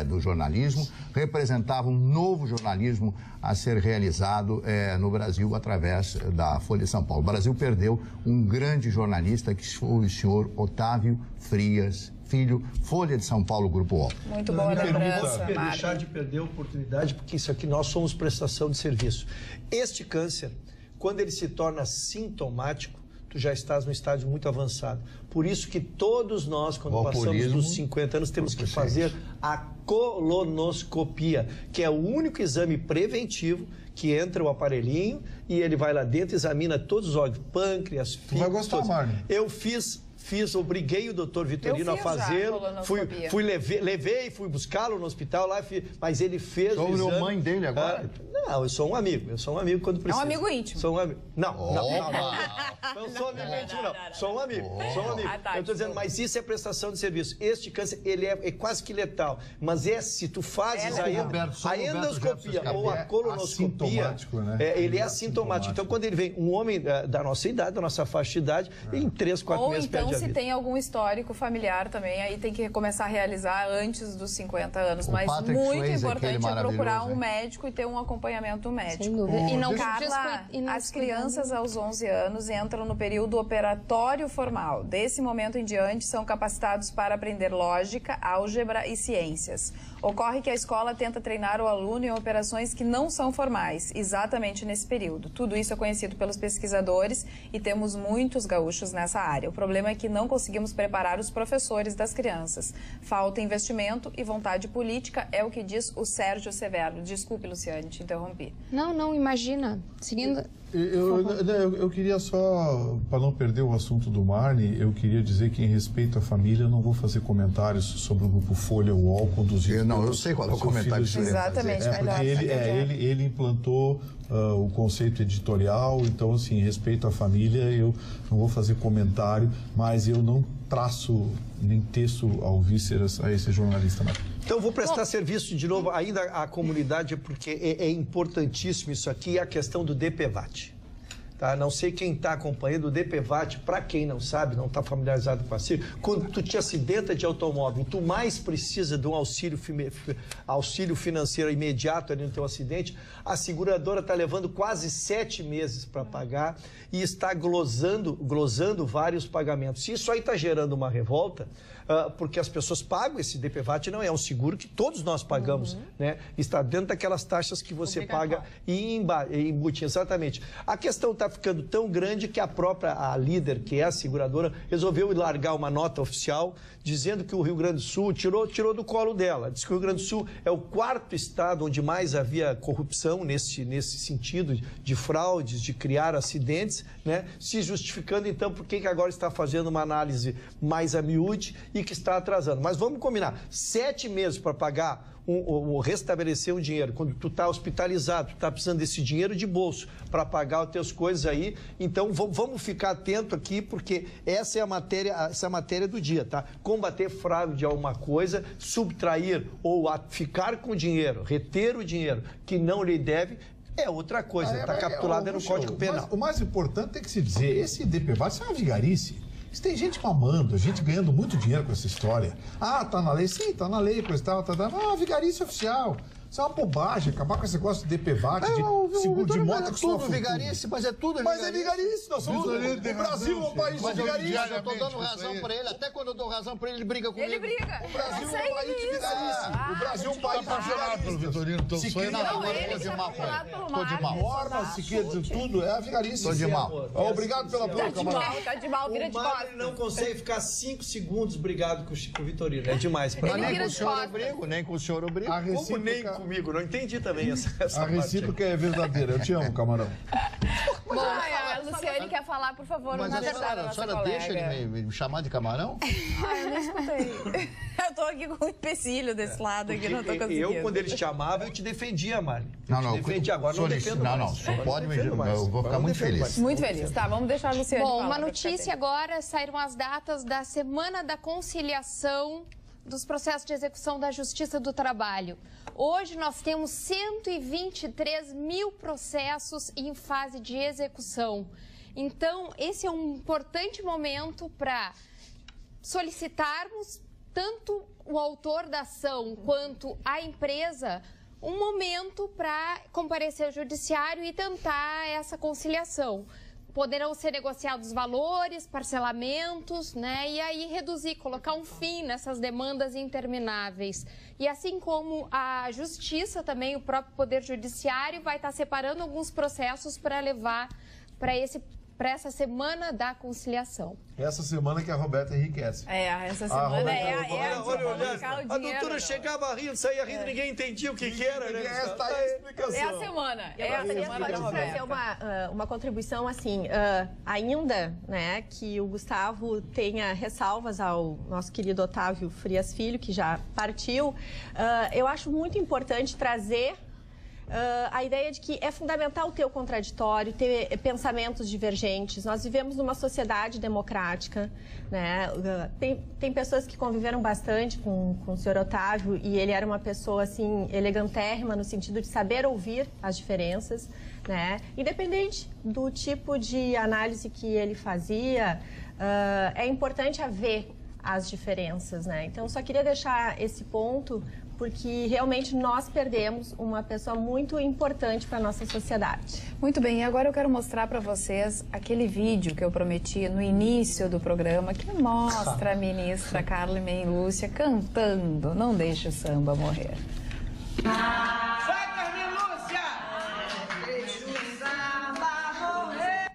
do jornalismo, representava um novo jornalismo a ser realizado no Brasil através da Folha de São Paulo. O Brasil perdeu um grande jornalista que foi o senhor Otávio Frias Filho, Folha de São Paulo, Grupo UOL. Muito boa lembrança, Mário. Deixar de perder a oportunidade, porque isso aqui nós somos prestação de serviço. Este câncer, quando ele se torna sintomático, tu já estás no estágio muito avançado. Por isso que todos nós, quando passamos dos 50 anos, temos que fazer a colonoscopia, que é o único exame preventivo que entra o aparelhinho e ele vai lá dentro, examina todos os órgãos, pâncreas, fígado. Vai gostar, Marne. Eu obriguei o doutor Vitorino a fazê-lo. Fui buscá-lo no hospital lá, mas ele fez o exame. Sou mãe dele agora? Não, eu sou um amigo quando precisa. É um amigo íntimo. Sou um amigo. Não sou amigo íntimo, não. Sou um amigo. Eu estou dizendo, mas isso é prestação de serviço. Este câncer, ele é quase que letal. Mas se tu fazes a endoscopia ou a colonoscopia, ele é assintomático. Então, quando ele vem, um homem da nossa idade, da nossa faixa de idade, em 3, 4 meses perde a vida. Se tem algum histórico familiar também, aí tem que começar a realizar antes dos 50 anos. Mas muito importante é procurar um médico e ter um acompanhamento médico. Sem dúvida. E não, Carla, as crianças aos 11 anos entram no período operatório formal. Desse momento em diante, são capacitados para aprender lógica, álgebra e ciências. Ocorre que a escola tenta treinar o aluno em operações que não são formais, exatamente nesse período. Tudo isso é conhecido pelos pesquisadores e temos muitos gaúchos nessa área. O problema é que não conseguimos preparar os professores das crianças. Falta investimento e vontade política, é o que diz o Sérgio Severo. Desculpe, Luciane, te interrompi. Não, imagina. Seguindo... Eu queria só, para não perder o assunto do Marne, eu queria dizer que, em respeito à família, eu não vou fazer comentários sobre o grupo Folha UOL conduzido. Eu sei qual é o comentário que você Exatamente, melhor. Ele implantou o conceito editorial, então, assim, em respeito à família, eu não vou fazer comentário, mas eu não traço nem teço ao vísceras a esse jornalista. Então, vou prestar serviço de novo ainda à comunidade, porque é importantíssimo isso aqui, a questão do DPVAT. Tá? Não sei quem está acompanhando o DPVAT, para quem não sabe, não está familiarizado com a CIR, quando tu te acidenta de automóvel, tu mais precisa de um auxílio financeiro imediato ali no teu acidente, a seguradora está levando quase 7 meses para pagar e está glosando vários pagamentos. Se isso aí está gerando uma revolta, porque as pessoas pagam esse DPVAT, não é um seguro que todos nós pagamos, né? Está dentro daquelas taxas que você paga e embute, exatamente. A questão está ficando tão grande que a líder, que é a seguradora, resolveu largar uma nota oficial dizendo que o Rio Grande do Sul tirou do colo dela. Diz que o Rio Grande do Sul é o 4º estado onde mais havia corrupção nesse sentido de fraudes, de criar acidentes, né? Se justificando, então, por que agora está fazendo uma análise mais a miúde e que está atrasando. Mas vamos combinar, 7 meses para pagar restabelecer um dinheiro, quando tu está hospitalizado, tu está precisando desse dinheiro de bolso para pagar as teus coisas aí, então vamos ficar atento aqui, porque essa é a matéria do dia, tá? Combater fraude de alguma coisa, subtrair ou ficar com o dinheiro, reter o dinheiro que não lhe deve, é outra coisa, está capturada no Código Penal. O mais importante é que se dizer, esse DPVAT isso é uma vigarice. Isso tem gente mamando, gente ganhando muito dinheiro com essa história. Ah, tá na lei? Sim, tá na lei, coisa e tal, tá. Ah, vigarice oficial. Isso é uma bobagem, acabar com esse negócio de DPVAT, de seguro de moto que tudo vigarice, mas é tudo vigarice. Mas é vigarice, nós somos... O Brasil é um país de vigarice. Eu tô dando razão pra ele, até quando eu dou razão pra ele briga comigo. Ele briga. O Brasil é um país de vigarice. O Brasil é um país de vigarice. Vitorino, tô de mal. Normas, se quer dizer tudo, é a vigarice. Tô de mal. Obrigado pela boca, camarada. Tá de mal, vira de bosta. Ele não consegue ficar 5 segundos brigado com o Vitorino, é demais pra ele. Nem com o senhor eu brigo, nem com o senhor eu brigo. Como nem comigo, não entendi também essa a recíproca é verdadeira. Eu te amo, camarão. Bom, a Luciane quer falar, por favor, mas a senhora deixa ele me chamar de camarão? Eu não escutei. Eu tô aqui com um empecilho desse lado aqui, não tô conseguindo. Eu, quando ele te chamava, eu te defendia, Mari. Não, defendi agora, não defendo mais. Não, o senhor pode me... Eu vou ficar muito feliz. Muito feliz. Tá, vamos deixar a Luciane falar. Bom, uma notícia agora, saíram as datas da Semana da Conciliação dos processos de execução da Justiça do Trabalho. Hoje nós temos 123 mil processos em fase de execução. Então, esse é um importante momento para solicitarmos tanto o autor da ação quanto a empresa um momento para comparecer ao judiciário e tentar essa conciliação. Poderão ser negociados valores, parcelamentos, né? E aí reduzir, colocar um fim nessas demandas intermináveis. E assim como a Justiça também, o próprio Poder Judiciário vai estar separando alguns processos para levar para essa Semana da Conciliação. Essa semana que a Roberta enriquece. Essa semana a doutora chegava rindo, saía rindo, ninguém entendia o que era, né? Essa é a explicação. É a semana. É a semana da Roberta. Fazer uma contribuição assim, ainda, né, que o Gustavo tenha ressalvas ao nosso querido Otávio Frias Filho, que já partiu, eu acho muito importante trazer a ideia de que é fundamental ter o contraditório, ter pensamentos divergentes. Nós vivemos numa sociedade democrática, né? Tem pessoas que conviveram bastante com o senhor Otávio e ele era uma pessoa assim elegantérrima no sentido de saber ouvir as diferenças, né? Independente do tipo de análise que ele fazia, é importante haver as diferenças, né? Então, só queria deixar esse ponto, porque realmente nós perdemos uma pessoa muito importante para a nossa sociedade. Muito bem, e agora eu quero mostrar para vocês aquele vídeo que eu prometi no início do programa, que mostra a ministra Carmen Lúcia cantando Não Deixe o Samba Morrer. Vai, Carmen Lúcia! Deixa o samba morrer!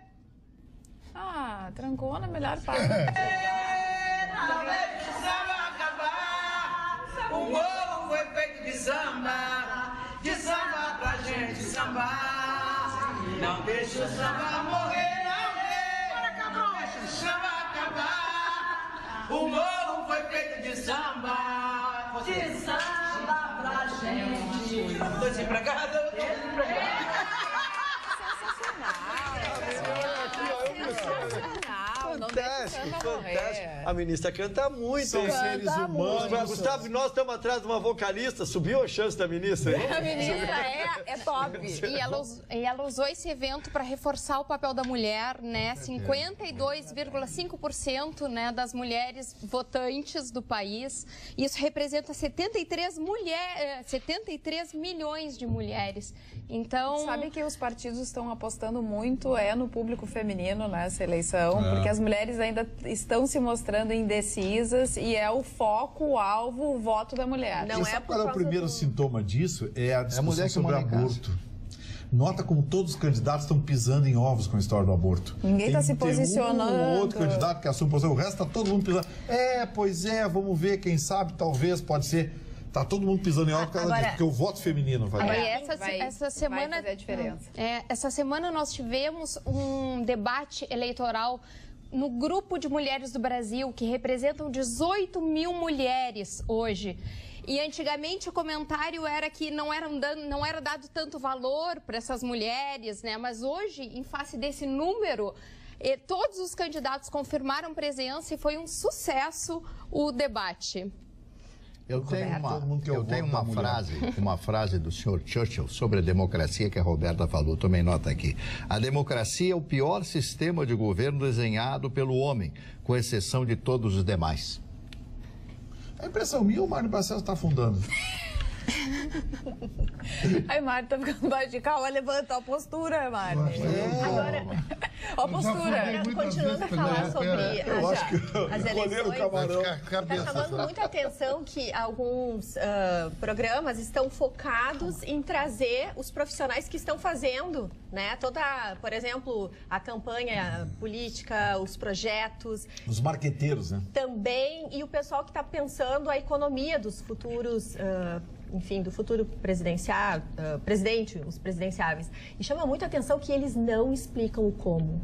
Ah, trancou na melhor parte. Não deixe o samba acabar! O morro foi feito de samba pra gente sambar. Não deixa o samba morrer, não deixa o samba acabar. O morro foi feito de samba. De samba pra gente. Tô desempregado, eu tô desempregado. Fantástico, fantástico. A ministra canta muito. São seres humanos. Gustavo, nós estamos atrás de uma vocalista. Subiu a chance da ministra? A ministra é top. E ela usou esse evento para reforçar o papel da mulher, né? 52,5%, né, das mulheres votantes do país. Isso representa 73 milhões de mulheres. Então... Sabe que os partidos estão apostando muito no público feminino nessa eleição, porque as mulheres ainda estão se mostrando indecisas e é o foco, o alvo, o voto da mulher. Não é qual é o primeiro sintoma disso? É a discussão sobre o aborto. Nota como todos os candidatos estão pisando em ovos com a história do aborto. Ninguém está se posicionando. Um ou outro candidato que assume posição, o resto está todo mundo pisando. Pois é, vamos ver, quem sabe, talvez, pode ser. Tá todo mundo pisando em ovos porque o voto feminino vai essa semana vai fazer a diferença. Essa semana nós tivemos um debate eleitoral no grupo de mulheres do Brasil, que representam 18 mil mulheres hoje. E antigamente o comentário era que não era dado tanto valor para essas mulheres, né? Mas hoje, em face desse número, todos os candidatos confirmaram presença e foi um sucesso o debate. Eu tenho uma frase do Sr. Churchill sobre a democracia que a Roberta falou, tomei nota aqui. A democracia é o pior sistema de governo desenhado pelo homem, com exceção de todos os demais. A impressão minha, o Mário Barcelos está afundando. Ai, Mário, tá ficando baixo de calma. Levanta a postura, Mário. Agora, a postura. Continuando a falar sobre as eleições, está chamando muita atenção que alguns programas estão focados em trazer os profissionais que estão fazendo, né? Por exemplo, a campanha política, os projetos. Os marqueteiros, né? Também, e o pessoal que está pensando a economia dos futuros... enfim, do futuro presidente, os presidenciáveis. E chama muita atenção que eles não explicam o como.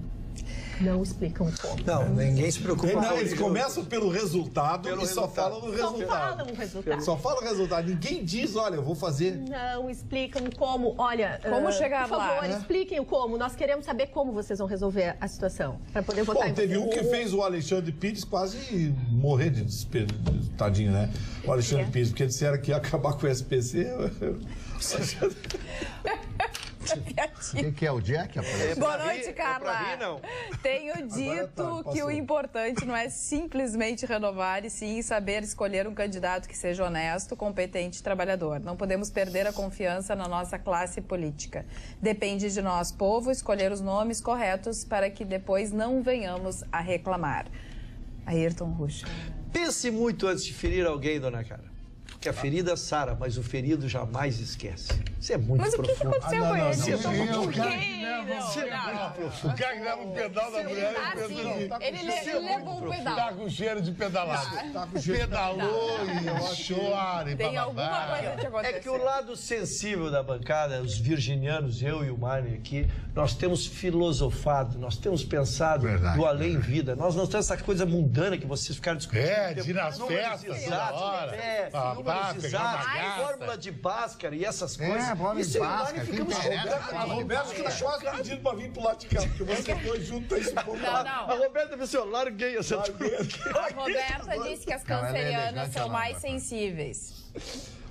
Não explicam o como. Não, ninguém se preocupa. Não, eles começam pelo resultado e só falam no resultado. Só falam o resultado. Ninguém diz, olha, eu vou fazer. Não explicam como. Olha, como chegar por favor, expliquem o como. Nós queremos saber como vocês vão resolver a situação para poder votar em teve um que fez o Alexandre Pires quase morrer de desespero, tadinho, né? O Alexandre Pires, porque disseram que ia acabar com o SPC. O que é o Jack? Boa noite, Carla. Tenho dito que o importante não é simplesmente renovar, e sim saber escolher um candidato que seja honesto, competente e trabalhador. Não podemos perder a confiança na nossa classe política. Depende de nós, povo, escolher os nomes corretos para que depois não venhamos a reclamar. Ayrton Rocha. Pense muito antes de ferir alguém, dona Cara. Que a ferida sara, mas o ferido jamais esquece. Isso é muito profundo. Mas o que aconteceu com ele? O cara que leva o pedal da mulher... Ele levou um pedal. Tá com cheiro de pedalado. Pedalou e chora e tem alguma coisa que aconteceu. É que o lado sensível da bancada, os virginianos, eu e o Mário aqui, nós temos filosofado, nós temos pensado do além-vida. Nós não temos essa coisa mundana que vocês ficaram discutindo. De ir nas festas toda hora. Fórmula de Bhaskara e essas coisas. Isso é A Roberta que tá quase pedindo pra vir pro lado de cá, porque vocês dois juntos estão insuportáveis. A Roberta disse, eu larguei essa turma. A Roberta disse que as cancerianas são mais sensíveis.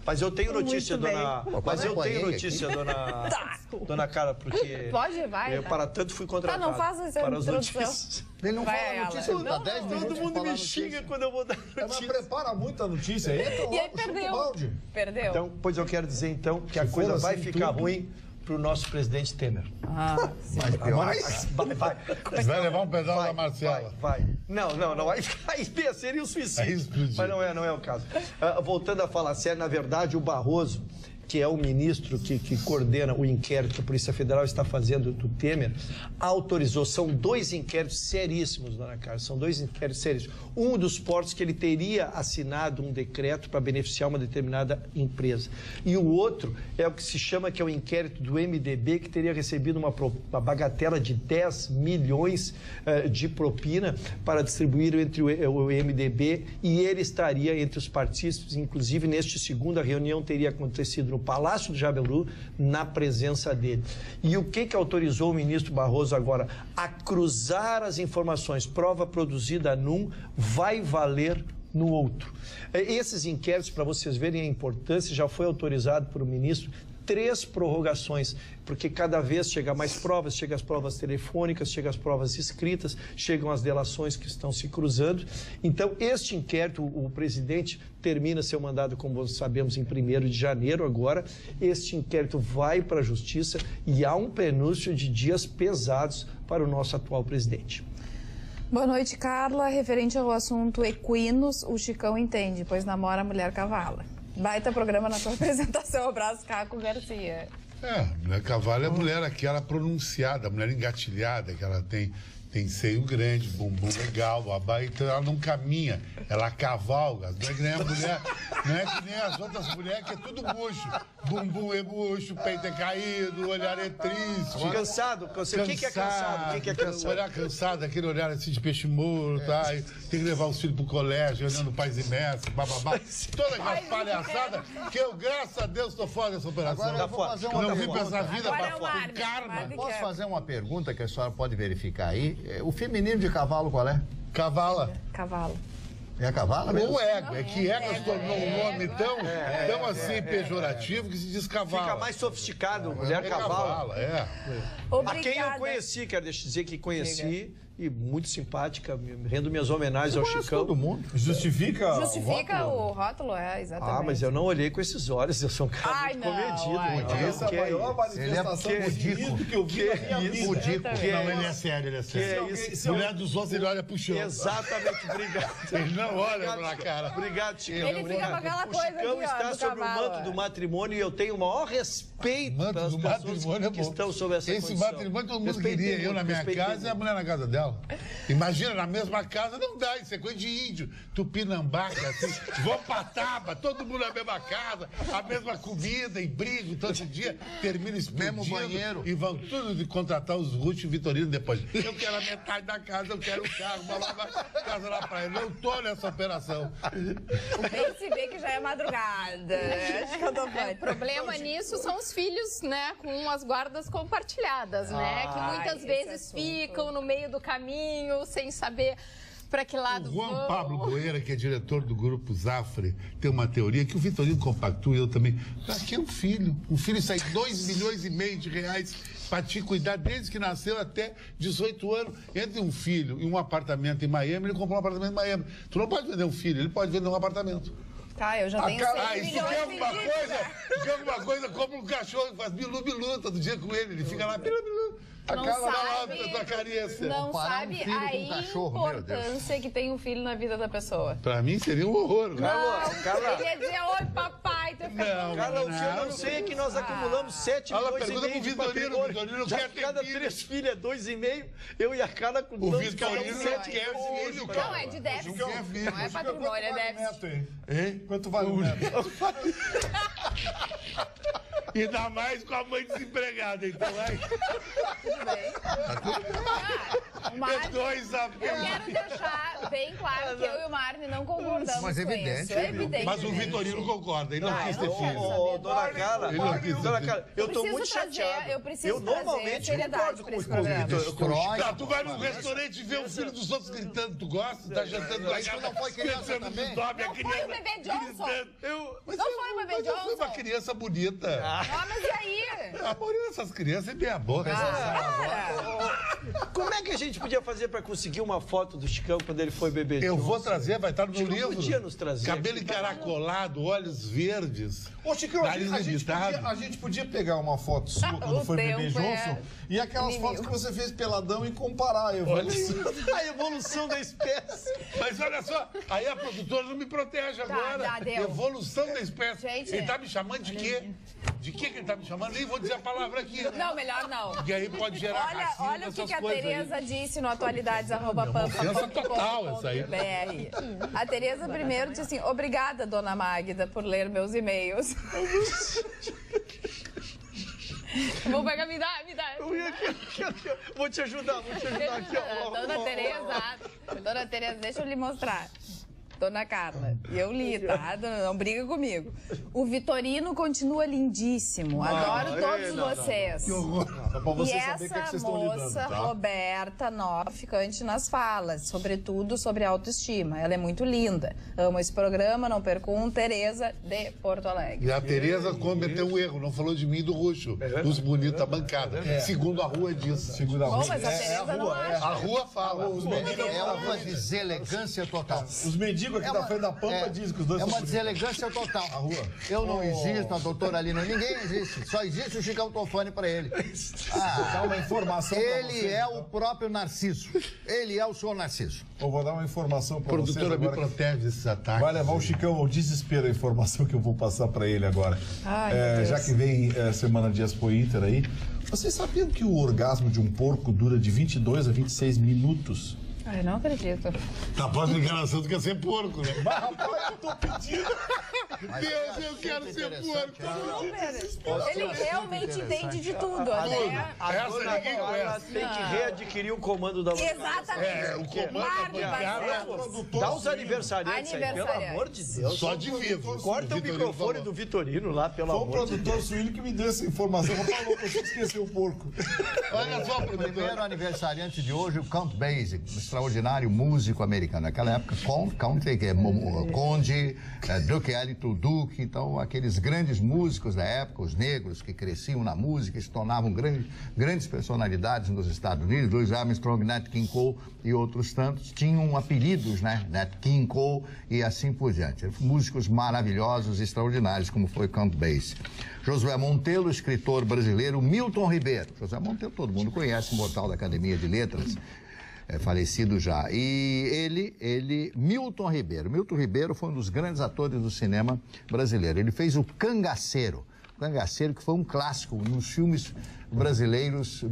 Mas eu tenho notícia, dona... Mas eu tenho notícia, dona Cara, porque... Pode, vai. Eu, para tanto, fui contratado. Não faz essa para as notícias. Ele não fala notícia, ele tá 10 minutos. Todo mundo me xinga quando eu vou dar notícia. Mas prepara muito a notícia. E aí perdeu. Então, pois eu quero dizer, então, que a coisa vai ficar ruim pro nosso presidente Temer. Vai levar um pedal da Marcela. Vai. Não vai ficar. Seria um suicídio. Mas não é o caso. Voltando a falar sério, na verdade, o Barroso, que é o ministro que coordena o inquérito que a Polícia Federal está fazendo do Temer, autorizou, são 2 inquéritos seríssimos, dona Carla, são 2 inquéritos seríssimos. Um dos portos que ele teria assinado um decreto para beneficiar uma determinada empresa. E o outro é o que se chama, que é o inquérito do MDB, que teria recebido uma bagatela de 10 milhões de propina para distribuir entre o MDB, e ele estaria entre os partícipes, inclusive neste segundo, a reunião teria acontecido no Palácio do Jabiru, na presença dele. E o que autorizou o ministro Barroso agora? A cruzar as informações, prova produzida num, vai valer no outro. Esses inquéritos, para vocês verem a importância, já foi autorizado por o ministro 3 prorrogações, porque cada vez chega mais provas, chegam as provas telefônicas, chegam as provas escritas, chegam as delações que estão se cruzando. Então, este inquérito, o presidente termina seu mandado, como sabemos, em 1º de janeiro agora. Este inquérito vai para a Justiça e há um prenúncio de dias pesados para o nosso atual presidente. Boa noite, Carla. Referente ao assunto equinos, o Chicão entende, pois namora a mulher cavala. Baita programa na tua apresentação. Abraço, Caco Garcia. Mulher cavalo é a mulher aquela pronunciada, a mulher engatilhada, que ela tem seio grande, bumbum legal, então ela não caminha, ela cavalga. Não é que nem a mulher, não é que nem as outras mulheres, que é tudo murcho. Bumbum é murcho, peito é caído, olhar é triste. Cansado. O que é cansado? O que é cansado? Olhar cansado, aquele olhar assim de peixe morto, tem que levar os filhos pro colégio, olhando pais e mestres, bababá. Toda aquela palhaçada que eu, graças a Deus, estou fora dessa operação. Agora eu vou fazer uma não vim pra essa vida pra fora. Karma. Posso fazer uma pergunta que a senhora pode verificar aí? O feminino de cavalo qual é? Cavala. Cavalo. É a cavala mesmo? O ego. É que ego se tornou um nome tão assim pejorativo que se diz cavalo. Fica mais sofisticado, mulher cavalo. Obrigada. A quem eu conheci, quero dizer que conheci, e muito simpática, rendo minhas homenagens ao Chicão. Todo mundo. Justifica o rótulo, exatamente. Mas eu não olhei com esses olhos, eu sou um cara muito comedido. Essa é a maior manifestação pudico que eu vi na minha vida. Pudico. Não, ele é sério, ele é sério. Mulher dos outros, ele olha pro chão. Exatamente, obrigado. Ele não olha pra cara. Obrigado, Chicão. Ele fica com aquela coisa aqui, O Chicão está sobre o manto do matrimônio e eu tenho o maior respeito pelas pessoas que estão sobre essa condição. Esse matrimônio todo mundo queria. Eu na minha casa e a mulher na casa dela. Imagina, na mesma casa não dá, isso é coisa de índio, tupinambaca, assim, vão pra Taba, todo mundo na mesma casa, a mesma comida e briga todo dia, termina explodindo, mesmo banheiro. E vão tudo de contratar os Ruth e Vitorino depois. Eu quero a metade da casa, eu quero o carro, casa lá pra ele. Eu tô nessa operação. Tem que se ver que já é madrugada. Acho que eu tô O problema nisso são os filhos, né, com as guardas compartilhadas, né, que muitas vezes ficam no meio do caminho, sem saber para que lado vão. O Juan vão. Pablo Boeira, que é diretor do Grupo Zafre, tem uma teoria que o Vitorino compactua, eu também. Aqui é um filho sai 2,5 milhões de reais para te cuidar desde que nasceu até 18 anos. Entre um filho e um apartamento em Miami, ele comprou um apartamento em Miami. Tu não pode vender um filho, ele pode vender um apartamento. Tá, eu já tenho 6 isso milhões quer alguma coisa, compra um cachorro, faz bilu-bilu todo dia com ele, ele fica lá, bilu-bilu. A não cara sabe, da carícia. Não sabe a importância que tem um filho na vida da pessoa. Pra mim seria um horror. Carla, ele ia dizer, oi papai, tu não, Carla, o que eu não sei é que nós acumulamos 7 milhões e meio de patrimônio. O Vitorino já quer ter cada filho. 3 filhos é 2,5. Eu e a Carla com o Vitorino não quer filho, cara. Não, é de déficit. Não é patrimônio, é déficit. Hein? Quanto vale o neto? Ainda mais com a mãe desempregada, então aí. Tudo bem. É 2 a 1. Eu quero deixar bem claro que eu e o Marne não concordamos mas com evidente, isso. É evidente. Mas o Vitorino concorda, ele não quis ter filho. Dona Carla, eu tô muito chateado. Eu preciso eu normalmente concordo com o Vitor. Tu vai num restaurante e vê o filho dos outros gritando, tu gosta? Tá jantando lá em casa, não foi criança também? Não foi o bebê Johnson. Não foi o bebê Johnson. Foi uma criança bonita. Ah, mas e aí? A maioria dessas crianças é meia boca. Como é que a gente podia fazer para conseguir uma foto do Chicão quando ele foi bebê? Eu vou trazer, vai estar no meu livro. Podia nos trazer. Cabelo encaracolado, olhos verdes. Ô, Chicão, a gente podia pegar uma foto sua quando foi bebê Johnson e aquelas fotos que você fez peladão e comparar a evolução da espécie. Mas olha só, aí a produtora não me protege agora. deu. Evolução da espécie. Gente, ele tá me chamando de quê? De que ele tá me chamando? Nem vou dizer a palavra aqui. Não, melhor não. E aí pode gerar racismo, olha o que a coisas Tereza aí. disse no atualidades@pampa.com.br. Total essa aí. A Tereza primeiro disse assim, obrigada, dona Magda, por ler meus e-mails. Vou pegar, me dá. Vou te ajudar aqui, ó. Dona Tereza, deixa eu lhe mostrar. Dona Carla, e eu li, tá? Não briga comigo. O Vitorino continua lindíssimo. Adoro todos vocês. Que horror. E essa moça, Roberta Nova, ficante nas falas, sobretudo sobre autoestima. Ela é muito linda. Amo esse programa, não percam. Tereza de Porto Alegre. E a Tereza cometeu um erro, não falou de mim e do Ruxo, dos bonitos da bancada. Segundo a rua disso. Segundo a rua. Bom, mas a Tereza não acha. A rua fala. É uma deselegância total. Os mendigos aqui da frente da Pampa dizem que os dois É são uma bonitos. deselegância total. A rua. Eu não existo, a doutora Alina, ninguém existe. Só existe o Chicão Tofani pra ele. Vou dar uma informação pra Ele vocês, é então. o próprio Narciso. Ele é o senhor Narciso. Eu vou dar uma informação pra vocês Produtora me agora. protege desses ataques. Vai levar o Chicão ao desespero a informação que eu vou passar pra ele agora. Ai, meu Deus. Já que vem Semana de Expo Inter aí, vocês sabiam que o orgasmo de um porco dura de 22 a 26 minutos? Ai, não acredito. Tá próxima enganação, tu quer ser porco, né? Rapaz, eu tô pedindo. Deus, eu quero ser porco. Ele realmente entende de tudo, né? A dona Carla tem que readquirir o comando da Exatamente. O comando Marco da bancada Barcelos. Dá os aniversariantes aí, pelo Aniversariantes. amor de Deus. só de vivo. Corta o microfone do Vitorino lá, pelo Foi o amor de Deus. produtor suíno que me deu essa informação. Rapaz, não consigo esquecer o porco. Olha só, O produtor. primeiro aniversariante de hoje, o Count Basie, extraordinário músico americano. Naquela época, Count, que é Conde, Duke Ellington, Duke, então aqueles grandes músicos da época, os negros que cresciam na música e se tornavam grandes personalidades nos Estados Unidos, Louis Armstrong, Nat King Cole e outros tantos, tinham apelidos, né? Nat King Cole e assim por diante. Músicos maravilhosos, extraordinários, como foi Count Basie. Josué Monteiro, escritor brasileiro, Milton Ribeiro. Josué Monteiro todo mundo conhece, imortal da Academia de Letras. Falecido já. E Milton Ribeiro. Milton Ribeiro foi um dos grandes atores do cinema brasileiro. Ele fez o Cangaceiro. Cangaceiro, que foi um clássico, um dos filmes brasileiros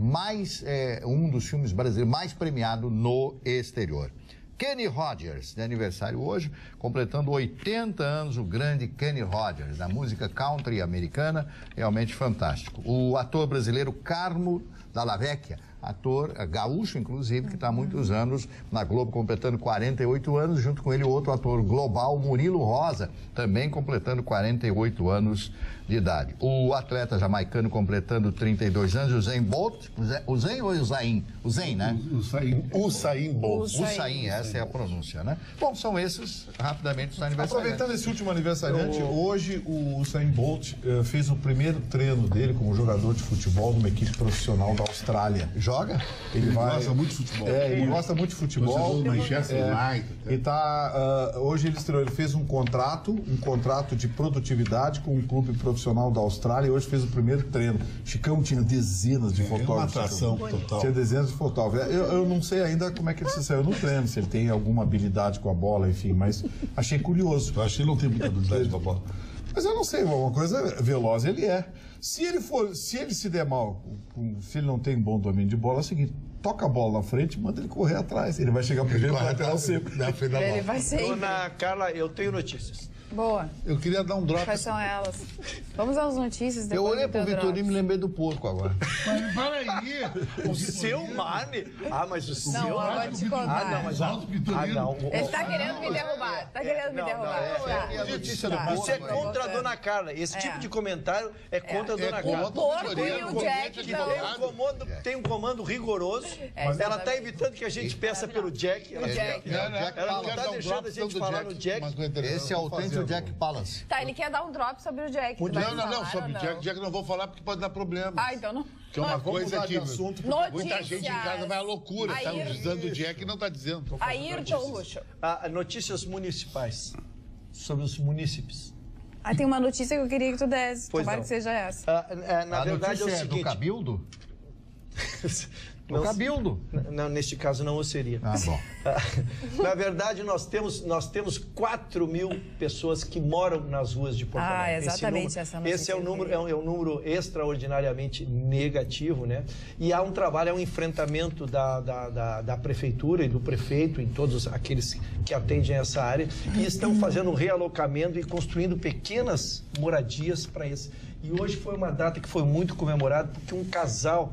um dos filmes brasileiros mais premiado no exterior. Kenny Rogers, de aniversário hoje, completando 80 anos, o grande Kenny Rogers, da música country americana, realmente fantástico. O ator brasileiro Carmo Dalla Vecchia, ator gaúcho, inclusive, que está há muitos anos na Globo, completando 48 anos, junto com ele outro ator global, Murilo Rosa, também completando 48 anos de idade. O atleta jamaicano completando 32 anos, Usain Bolt, Usain ou Usain? Usain, né? Usain Bolt. Usain, essa é a pronúncia, né? Bom, são esses, rapidamente, os aniversariantes. Aproveitando esse último aniversariante, hoje o Usain Bolt fez o primeiro treino dele como jogador de futebol numa equipe profissional da Austrália. Joga? Ele gosta muito de futebol. Ele gosta muito de futebol. Torcedor do Manchester United. E hoje ele estreou, ele fez um contrato de produtividade com um clube profissional da Austrália e hoje fez o primeiro treino. Chicão tinha dezenas de fotógrafos. uma atração total. Tinha dezenas de fotógrafos. Eu não sei ainda como é que ele se saiu no treino, se ele tem alguma habilidade com a bola, enfim, mas achei curioso. Eu acho que ele não tem muita habilidade com a bola. Mas eu não sei, uma coisa veloz ele é. Se ele se der mal, se ele não tem bom domínio de bola, é o seguinte, toca a bola na frente e manda ele correr atrás. Ele vai chegar primeiro no lateral seco. Ele vai ser. Dona Carla, eu tenho notícias. Boa. Eu queria dar um drop. Quais são elas? Vamos às notícias depois. Eu olhei do pro teu Vitorino e drop. me lembrei do porco agora. Mas para aí. O seu Marne? Ah, mas o seu... Não, eu vou te contar. Ah, não, mas... não. Ele tá querendo me derrubar. Tá querendo me derrubar. Isso é contra a Dona Carla. Esse tipo de comentário é contra a Dona Carla. O porco e o Jack Que estão... tem um comando rigoroso. Ela está evitando que a gente peça pelo Jack. Ela não está deixando a gente falar no Jack. Esse é o autêntico Jack Palance. Tá, ele quer dar um drop sobre o Jack. Tu vai Não, falar sobre ou o Jack eu não vou falar porque pode dar problema. Ah, então não. Que é uma coisa que Notícias. muita gente em casa vai à loucura. Tá usando o Jack e não tá dizendo. Ayrton Ruxo. Notícias municipais. Sobre os munícipes. Ah, tem uma notícia que eu queria que tu desse. Pois Tomara não. que seja essa. Na verdade é o notícia seguinte... do Cabildo? O Cabildo. Não, neste caso não o seria. Ah, bom. Na verdade, nós temos 4 mil pessoas que moram nas ruas de Porto Alegre. Exatamente. Esse é um número extraordinariamente negativo, né? E há um trabalho, há um enfrentamento da prefeitura e do prefeito, em todos aqueles que atendem essa área, e estão fazendo um realocamento e construindo pequenas moradias para esse. E hoje foi uma data que foi muito comemorada, porque um casal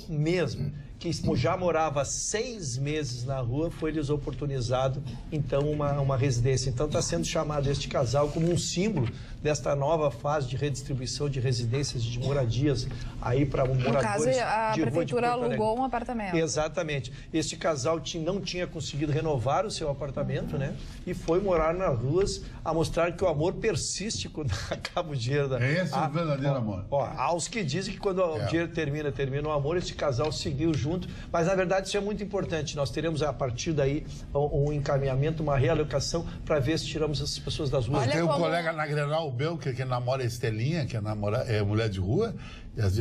mesmo, que já morava 6 meses na rua, foi lhes oportunizado, então, uma residência. Então, está sendo chamado este casal como um símbolo desta nova fase de redistribuição de residências, de moradias, aí para moradores no caso, a prefeitura alugou um apartamento. Exatamente. Este casal não tinha conseguido renovar o seu apartamento, né? E foi morar nas ruas, a mostrar que o amor persiste quando acaba o dinheiro. Esse é o verdadeiro amor. Há os que dizem que quando o dinheiro termina o amor, este casal seguiu junto. Mas, na verdade, isso é muito importante. Nós teremos, a partir daí, um encaminhamento, uma realocação, para ver se tiramos essas pessoas das ruas. Tem um colega na Grenal, o Belker, que namora a Estelinha, que é mulher de rua,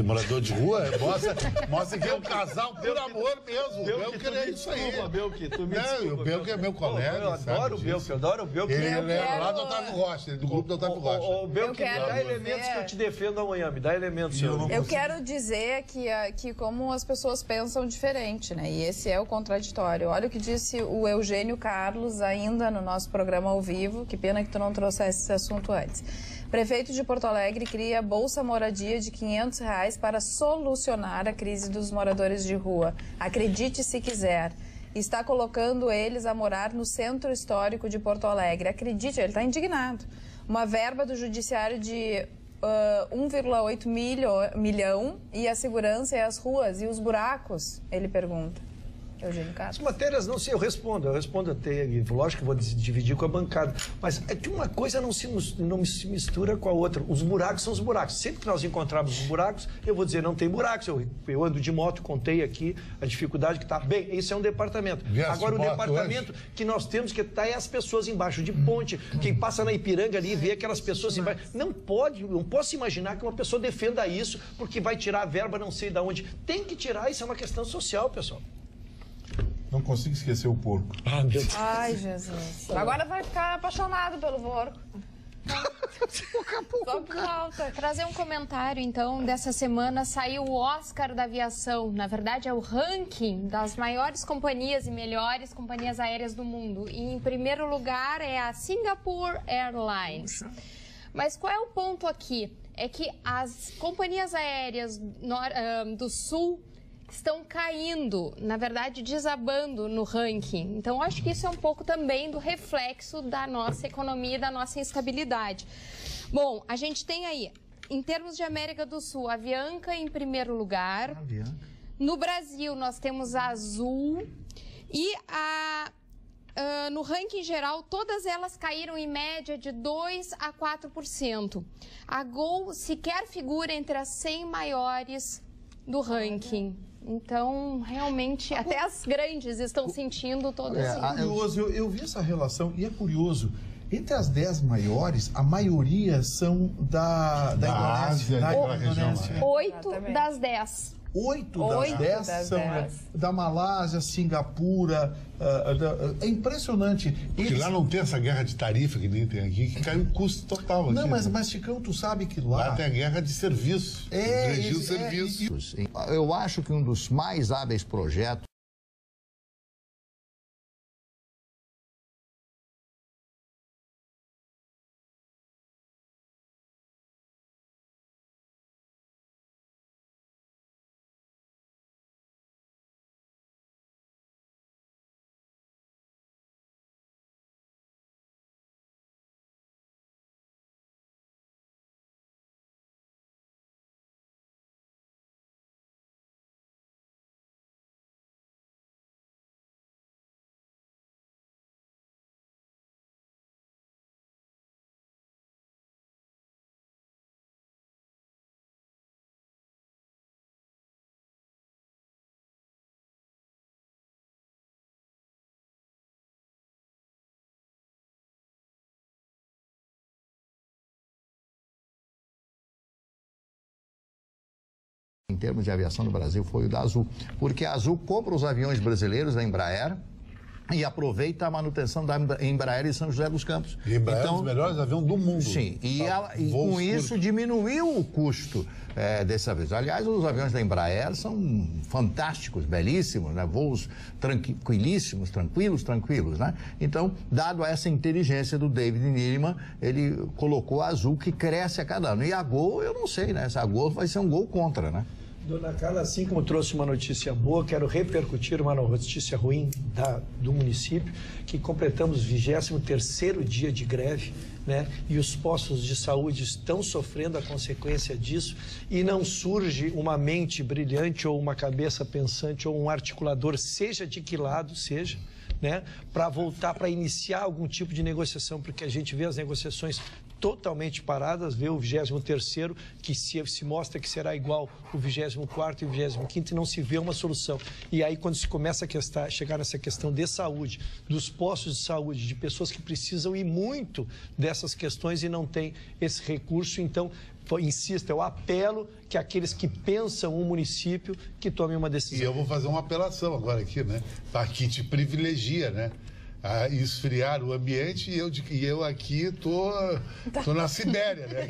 morador de rua, mostra que é um casal por amor mesmo. O Belker é isso aí. O Belker é meu colega. Eu adoro o Belker, Ele é lá do Otávio Rocha, do grupo do Otávio Rocha. O Belker, me dá elementos que eu te defendo amanhã, me dá elementos. Eu quero dizer que como as pessoas pensam diferente, né? E esse é o contraditório. Olha o que disse o Eugênio Carlos ainda no nosso programa ao vivo, que pena que tu não trouxesse esse assunto antes. Prefeito de Porto Alegre cria Bolsa Moradia de R$500 para solucionar a crise dos moradores de rua. Acredite se quiser. Está colocando eles a morar no centro histórico de Porto Alegre. Acredite, ele está indignado. Uma verba do judiciário de 1,8 milhão e a segurança e as ruas e os buracos, ele pergunta. Eugênio Carlos. As matérias, não sei, eu respondo até, lógico que vou dividir com a bancada, mas é que uma coisa não se mistura com a outra. Os buracos são os buracos. Sempre que nós encontrarmos os buracos, eu vou dizer, não tem buracos. Eu ando de moto, contei aqui a dificuldade que está. Bem, esse é um departamento. Agora, o departamento que nós temos que estar é as pessoas embaixo de ponte. Quem passa na Ipiranga ali e vê aquelas pessoas embaixo. Não posso imaginar que uma pessoa defenda isso porque vai tirar a verba não sei de onde. Tem que tirar, isso é uma questão social, pessoal. Não consigo esquecer o porco. Ah, meu Deus. Ai, Jesus. Agora vai ficar apaixonado pelo porco. Só por falta. Trazer um comentário, então, dessa semana saiu o Oscar da aviação. Na verdade, é o ranking das maiores companhias e melhores companhias aéreas do mundo. E, em primeiro lugar, é a Singapore Airlines. Mas qual é o ponto aqui? É que as companhias aéreas do Sul estão caindo, na verdade, desabando no ranking. Então, acho que isso é um pouco também do reflexo da nossa economia e da nossa instabilidade. Bom, a gente tem aí, em termos de América do Sul, a Avianca em primeiro lugar. No Brasil, nós temos a Azul e no ranking geral, todas elas caíram em média de 2% a 4%. A Gol sequer figura entre as 100 maiores do ranking. Então, realmente, até as grandes estão sentindo todo esse... É curioso, eu vi essa relação e é curioso. Entre as 10 maiores, a maioria são da Indonésia. Da Indonésia. 8 das 10. 8 das 10 são da Malásia, Singapura. É impressionante. Porque lá não tem essa guerra de tarifa que nem tem aqui, que cai o custo total. Não, aqui, mas Chicão, tu sabe que lá tem a guerra de serviço. Eu acho que um dos mais hábeis projetos em termos de aviação do Brasil foi o da Azul, porque a Azul compra os aviões brasileiros da Embraer e aproveita a manutenção da Embraer em São José dos Campos. E Embraer é um dos melhores aviões do mundo. Sim, e com isso diminuiu o custo dessa vez. Aliás, os aviões da Embraer são fantásticos, belíssimos, né? Voos tranquilos, né? Então, dado essa inteligência do David Neeleman, ele colocou a Azul, que cresce a cada ano. E a Gol, eu não sei, né? Essa Gol vai ser um gol contra, né? Dona Carla, assim como trouxe uma notícia boa, quero repercutir uma notícia ruim do município, que completamos o 23º dia de greve, né? E os postos de saúde estão sofrendo a consequência disso, e não surge uma mente brilhante ou uma cabeça pensante ou um articulador, seja de que lado seja, né? Para voltar, para iniciar algum tipo de negociação, porque a gente vê as negociações totalmente paradas, vê o 23º, que se mostra que será igual o 24º e o 25º, e não se vê uma solução. E aí, quando se começa a chegar nessa questão de saúde, dos postos de saúde, de pessoas que precisam ir muito dessas questões e não tem esse recurso, então, insisto, eu apelo que aqueles que pensam o município, que tomem uma decisão. E eu vou fazer uma apelação agora aqui, né? Aqui te privilegia, né? A esfriar o ambiente e eu aqui tô na Sibéria, né?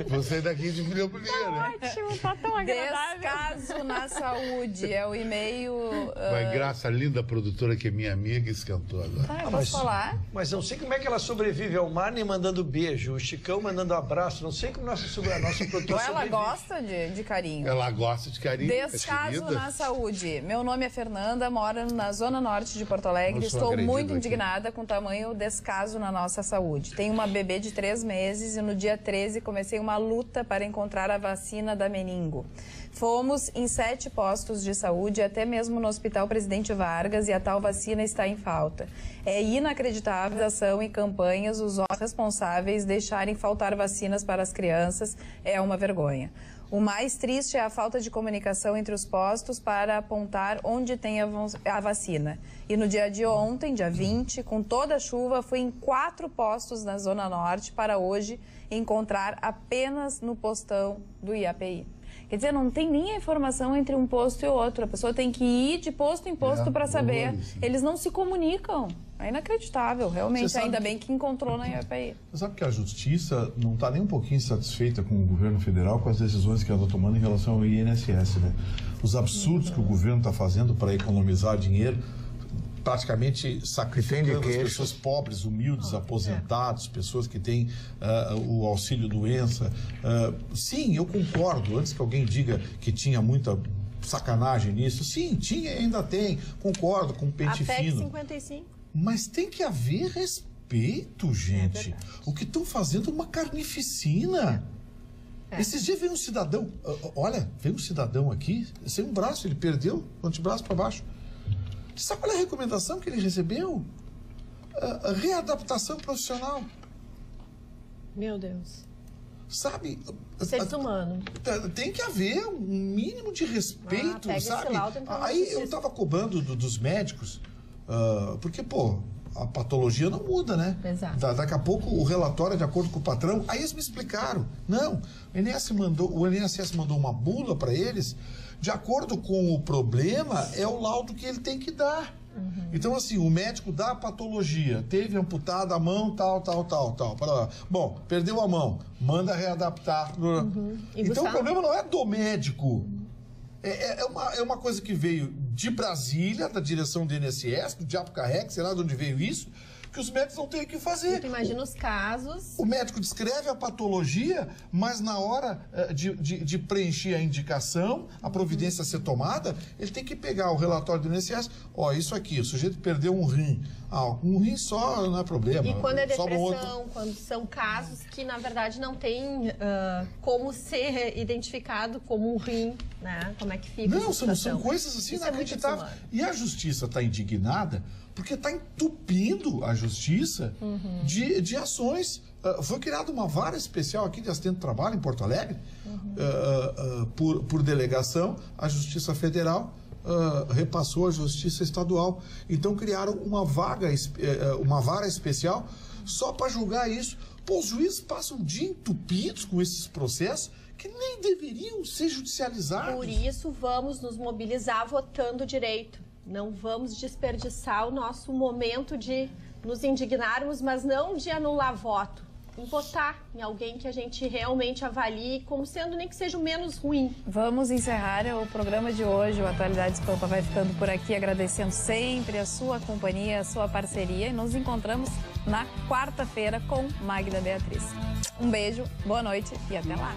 Você daqui de Filhopolia, né? Ótimo, tá tão agradável. Descaso na saúde, é o e-mail... Vai, Graça, linda produtora que é minha amiga, escantou agora. Tá, eu posso falar? Mas não sei como é que ela sobrevive ao Marne mandando beijo, o Chicão mandando abraço, não sei como nossa produtora Ou ela gosta de carinho. Ela gosta de carinho. Descaso na saúde. Meu nome é Fernanda, moro na Zona Norte de Porto Alegre. Estou muito indignada com o tamanho descaso na nossa saúde. Tenho uma bebê de 3 meses e no dia 13 comecei uma luta para encontrar a vacina da meningo. Fomos em 7 postos de saúde, até mesmo no Hospital Presidente Vargas, e a tal vacina está em falta. É inacreditável a ação e campanhas, os responsáveis deixarem faltar vacinas para as crianças, é uma vergonha. O mais triste é a falta de comunicação entre os postos para apontar onde tem a vacina. E no dia de ontem, dia 20, com toda a chuva, fui em 4 postos na Zona Norte para hoje encontrar apenas no postão do IAPI. Quer dizer, não tem nem a informação entre um posto e outro. A pessoa tem que ir de posto em posto para saber. Eles não se comunicam. É inacreditável, realmente. Ainda bem que encontrou na IAPI. Você sabe que a Justiça não está nem um pouquinho satisfeita com o governo federal, com as decisões que ela está tomando em relação ao INSS, né? Os absurdos que o governo está fazendo para economizar dinheiro, praticamente sacrificando as pessoas pobres, humildes, aposentados, pessoas que têm o auxílio-doença. Sim, eu concordo. Antes que alguém diga que tinha muita sacanagem nisso, sim, tinha e ainda tem. Concordo com o pente fino. A PEC 55. Mas tem que haver respeito, gente. O que estão fazendo é uma carnificina. Esses dias veio um cidadão, olha, veio um cidadão aqui, sem um braço, ele perdeu o antebraço para baixo. Sabe qual é a recomendação que ele recebeu? Readaptação profissional. Meu Deus. Sabe? Seres humanos. Tem que haver um mínimo de respeito, sabe? Aí eu estava cobrando dos médicos, porque, pô, a patologia não muda, né? Exato. Daqui a pouco o relatório é de acordo com o patrão. Aí eles me explicaram. Não, o INSS mandou uma bula para eles. De acordo com o problema, é o laudo que ele tem que dar. Então, assim, o médico dá a patologia, teve amputada a mão, tal. Bom, perdeu a mão, manda readaptar. Então, o problema não é do médico. É uma coisa que veio de Brasília, da direção do INSS, do Diabo Carrega, sei lá de onde veio isso, que os médicos não têm o que fazer. Tu imagina os casos... O médico descreve a patologia, mas na hora de preencher a indicação, a providência a ser tomada, ele tem que pegar o relatório do INSS. Isso aqui, o sujeito perdeu um rim. Um rim só não é problema. E quando é depressão, quando são casos que, na verdade, não tem como ser identificado como um rim, né? Como é que fica essa situação? São coisas assim inacreditáveis. E a justiça está indignada porque está entupindo a justiça de ações. Foi criada uma vara especial aqui de assistente de trabalho em Porto Alegre, por delegação. A Justiça Federal repassou a Justiça Estadual. Então criaram uma vara especial só para julgar isso. Pô, os juízes passam o dia entupidos com esses processos que nem deveriam ser judicializados. Por isso, vamos nos mobilizar votando direito. Não vamos desperdiçar o nosso momento de nos indignarmos, mas não de anular voto. Em votar em alguém que a gente realmente avalie como sendo nem que seja o menos ruim. Vamos encerrar o programa de hoje. O Atualidades Pampa vai ficando por aqui, agradecendo sempre a sua companhia, a sua parceria. E nos encontramos na quarta-feira com Magda Beatriz. Um beijo, boa noite e até lá.